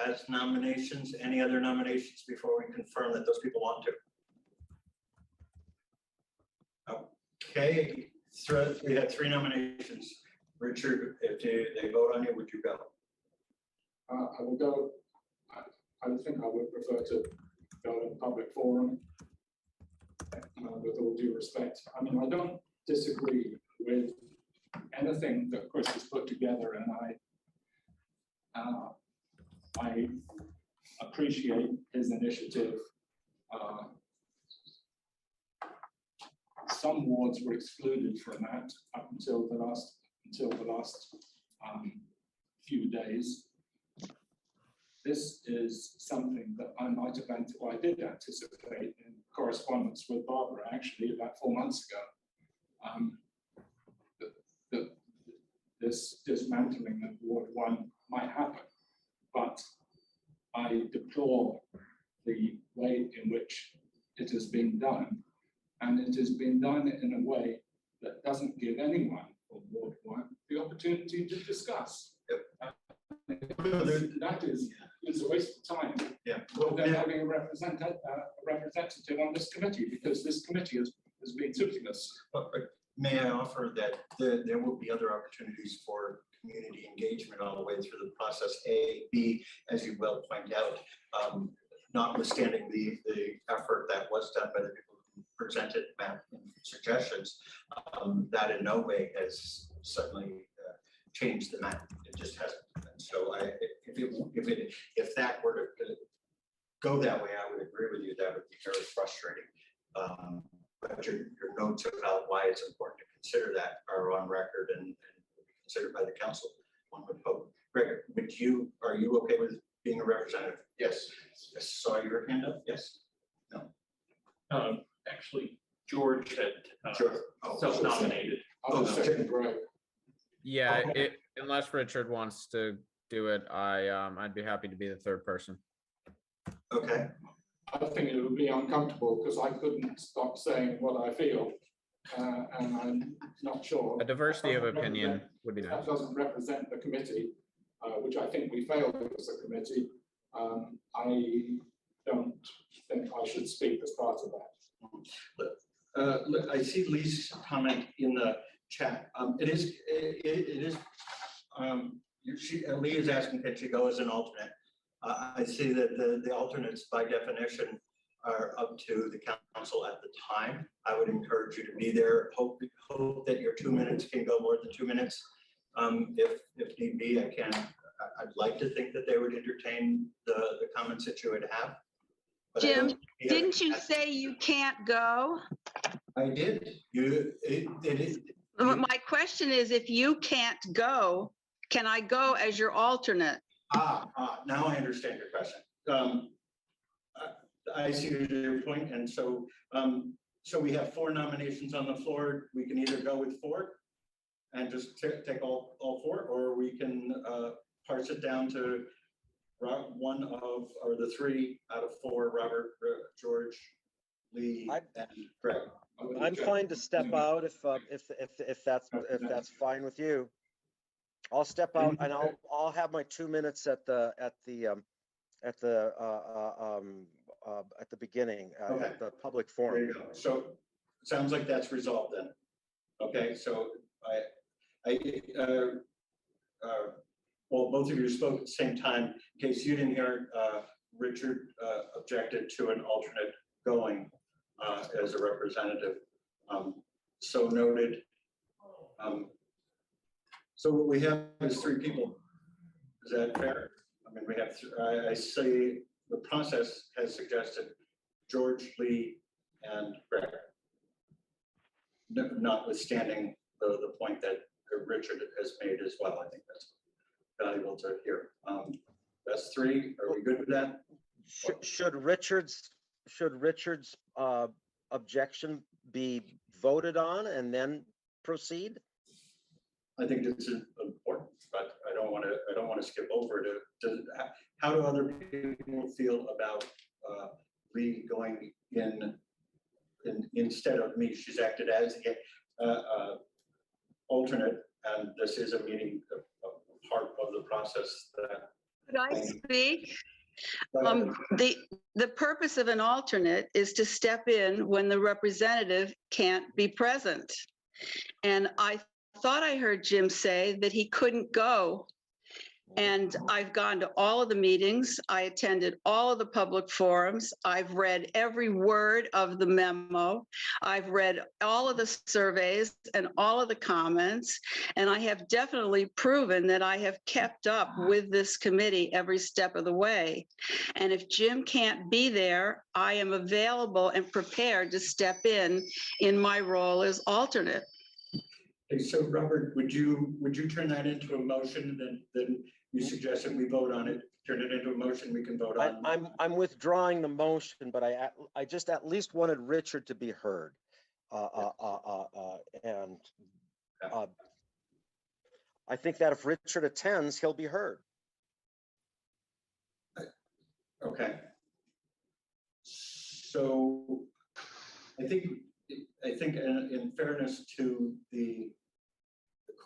as nominations. Any other nominations before we confirm that those people want to? Okay, we had 3 nominations. Richard, if they vote on you, would you go? I will go, I think I would prefer to go in a public forum. With all due respect, I mean, I don't disagree with anything that Chris has put together, and I appreciate his initiative. Some wards were excluded from that up until the last few days. This is something that I did anticipate in correspondence with Barbara actually about 4 months ago. This dismantling of Ward 1 might happen, but I deplore the way in which it has been done, and it has been done in a way that doesn't give anyone from Ward 1 the opportunity to discuss. That is a waste of time. Yeah. Well, then having a representative on this committee, because this committee has been toothless. May I offer that there will be other opportunities for community engagement all the way through the process. A, B, as you well point out, notwithstanding the effort that was done by the people who presented suggestions, that in no way has suddenly changed the map. It just hasn't. And so if that were to go that way, I would agree with you. That would be very frustrating. But your notes about why it's important to consider that are on record and will be considered by the council. One would hope. Greg, are you okay with being a representative? Yes. I saw your hand up. Yes. No. Actually, George had Sure. self-nominated. Yeah, unless Richard wants to do it, I'd be happy to be the 3rd person. Okay. I think it would be uncomfortable because I couldn't stop saying what I feel, and I'm not sure. A diversity of opinion would be nice. That doesn't represent the committee, which I think we failed as a committee. I don't think I should speak as part of that. I see Lee's comment in the chat. Lee is asking, can she go as an alternate? I see that the alternates by definition are up to the council at the time. I would encourage you to be there. Hope that your 2 minutes can go more than 2 minutes. If need be, I'd like to think that they would entertain the comments that you would have. But Jim, didn't you say you can't go? I did. My question is, if you can't go, can I go as your alternate? Now I understand your question. I see your point, and so we have 4 nominations on the floor. We can either go with 4 and just take all 4, or we can parse it down to one of, or the 3 out of 4: Robert, George, Lee, and Greg. I'm fine to step out if that's fine with you. I'll step out and I'll have my 2 minutes at the beginning, Okay. at the public There forum. you go. So it sounds like that's resolved then. Okay, so well, both of you spoke at the same time. In case you didn't hear, Richard objected to an alternate going as a representative. So noted. So what we have is 3 people. Is that fair? I mean, we have, I say the process has suggested George, Lee, and Greg. Notwithstanding the point that Richard has made as well. I think that's valuable to hear. That's 3. Are we good with that? Should Richard's should Richard's objection be voted on and then proceed? I think it's important, but I don't want to skip over it. How do other people feel about Lee going in instead of me? She's acted as the alternate, and this is a meeting, a part of the process that. Could I speak? The purpose of an alternate is to step in when the representative can't be present. And I thought I heard Jim say that he couldn't go. And I've gone to all of the meetings. I attended all of the public forums. I've read every word of the memo. I've read all of the surveys and all of the comments. And I have definitely proven that I have kept up with this committee every step of the way. And if Jim can't be there, I am available and prepared to step in my role as alternate. Okay, so Robert, would you turn that into a motion? Then you suggested we vote on it. Turn it into a motion. We can vote on. I'm withdrawing the motion, but I just at least wanted Richard to be heard, and I think that if Richard attends, he'll be heard. Okay. So I think in fairness to the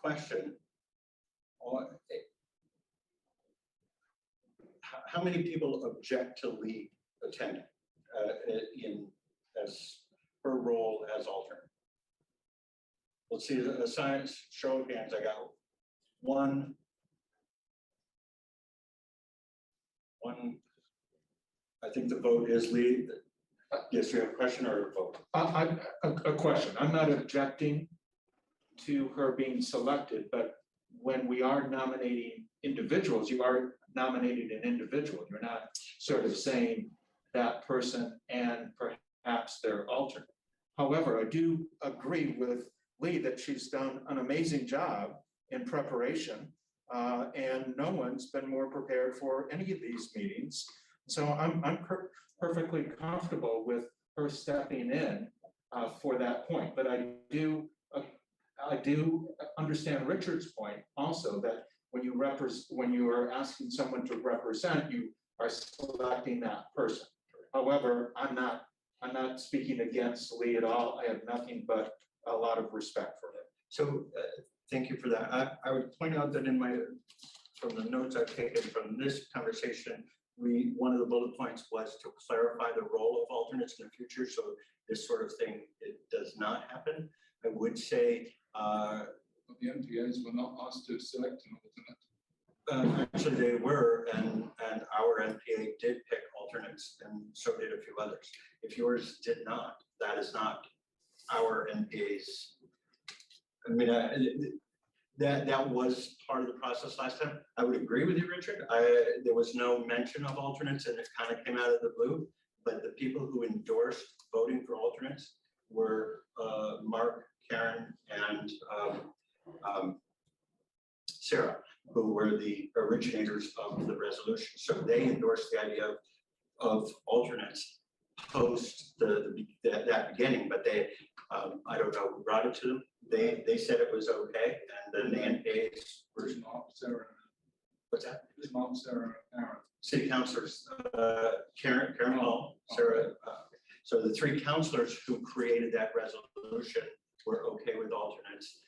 question, how many people object to Lee attending as her role as alternate? Let's see a science show of hands. I got one. I think the vote is Lee. Yes, you have a question or a vote? A question. I'm not objecting to her being selected, but when we are nominating individuals, you are nominating an individual. You're not sort of saying that person and perhaps their alternate. However, I do agree with Lee that she's done an amazing job in preparation, and no one's been more prepared for any of these meetings. So I'm perfectly comfortable with her stepping in for that point. But I do understand Richard's point also, that when you are asking someone to represent, you are selecting that person. However, I'm not speaking against Lee at all. I have nothing but a lot of respect for him. So thank you for that. I would point out that from the notes I've taken from this conversation, one of the bullet points was to clarify the role of alternates in the future. So this sort of thing, it does not happen. I would say the MPAs were not asked to select an alternate. Actually, they were, and our MPA did pick alternates, and so did a few others. If yours did not, that is not our MPA's. I mean, that was part of the process last time. I would agree with you, Richard. There was no mention of alternates, and it kind of came out of the blue. But the people who endorsed voting for alternates were Mark, Karen, and Sarah, who were the originators of the resolution. So they endorsed the idea of alternates post that beginning, but they, I don't know who brought it to them. They said it was okay, and then the NPAs were not Sarah. What's that? It was not Sarah and Aaron. City councilors, Karen Hall, Sarah. So the three councilors who created that resolution were okay with alternates,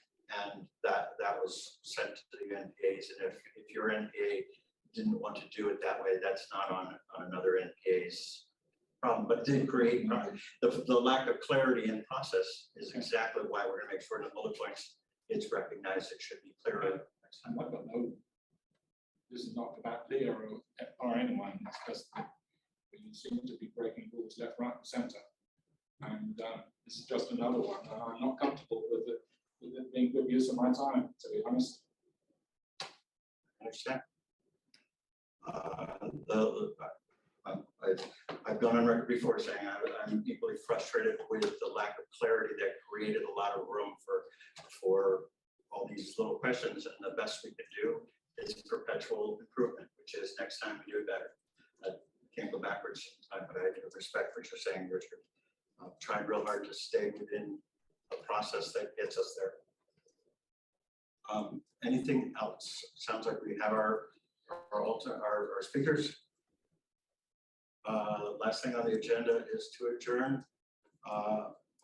and that was sent to the NPAs. And if your NPA didn't want to do it that way, that's not on another NPA's problem, but it did create the lack of clarity in process is exactly why we're going to make sure in the bullet points it's recognized. It should be clearer next time. I don't know. This is not about Leah or anyone. It's just that you seem to be breaking rules left, right, and centre. And this is just another one. I'm not comfortable with it being good use of my time, to be honest. I understand. I've gone on record before saying I'm equally frustrated with the lack of clarity that created a lot of room for all these little questions, and the best we can do is perpetual improvement, which is next time we do it better. can't go backwards, but I have respect for what you're saying, Richard. Trying real hard to stay within a process that gets us there. Anything else? Sounds like we have our speakers. Last thing on the agenda is to adjourn.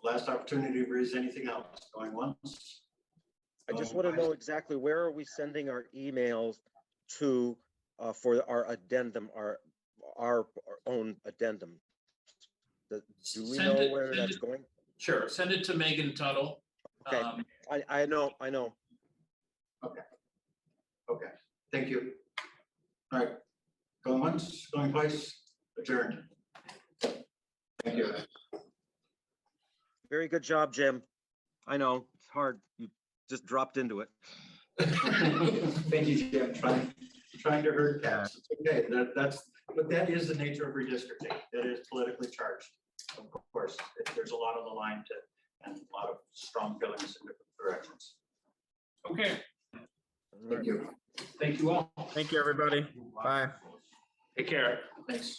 Last opportunity to raise anything else going once. I just want to know exactly where are we sending our emails to for our addendum, our own addendum? Do we Send know it- where send that's it- going? Sure, send it to Megan Tuttle. Okay. I know. Okay, thank you. All right, going once, going twice, adjourned. Thank you. Very good job, Jim. I know, it's hard. You just dropped into it. Thank you, Jim. Trying to herd cats. It's okay. But that is the nature of redistricting. That is politically charged. Of course, there's a lot on the line and a lot of strong feelings in different directions. Okay, Thank you. thank you all. Thank you, everybody. Bye. Take care. Thanks.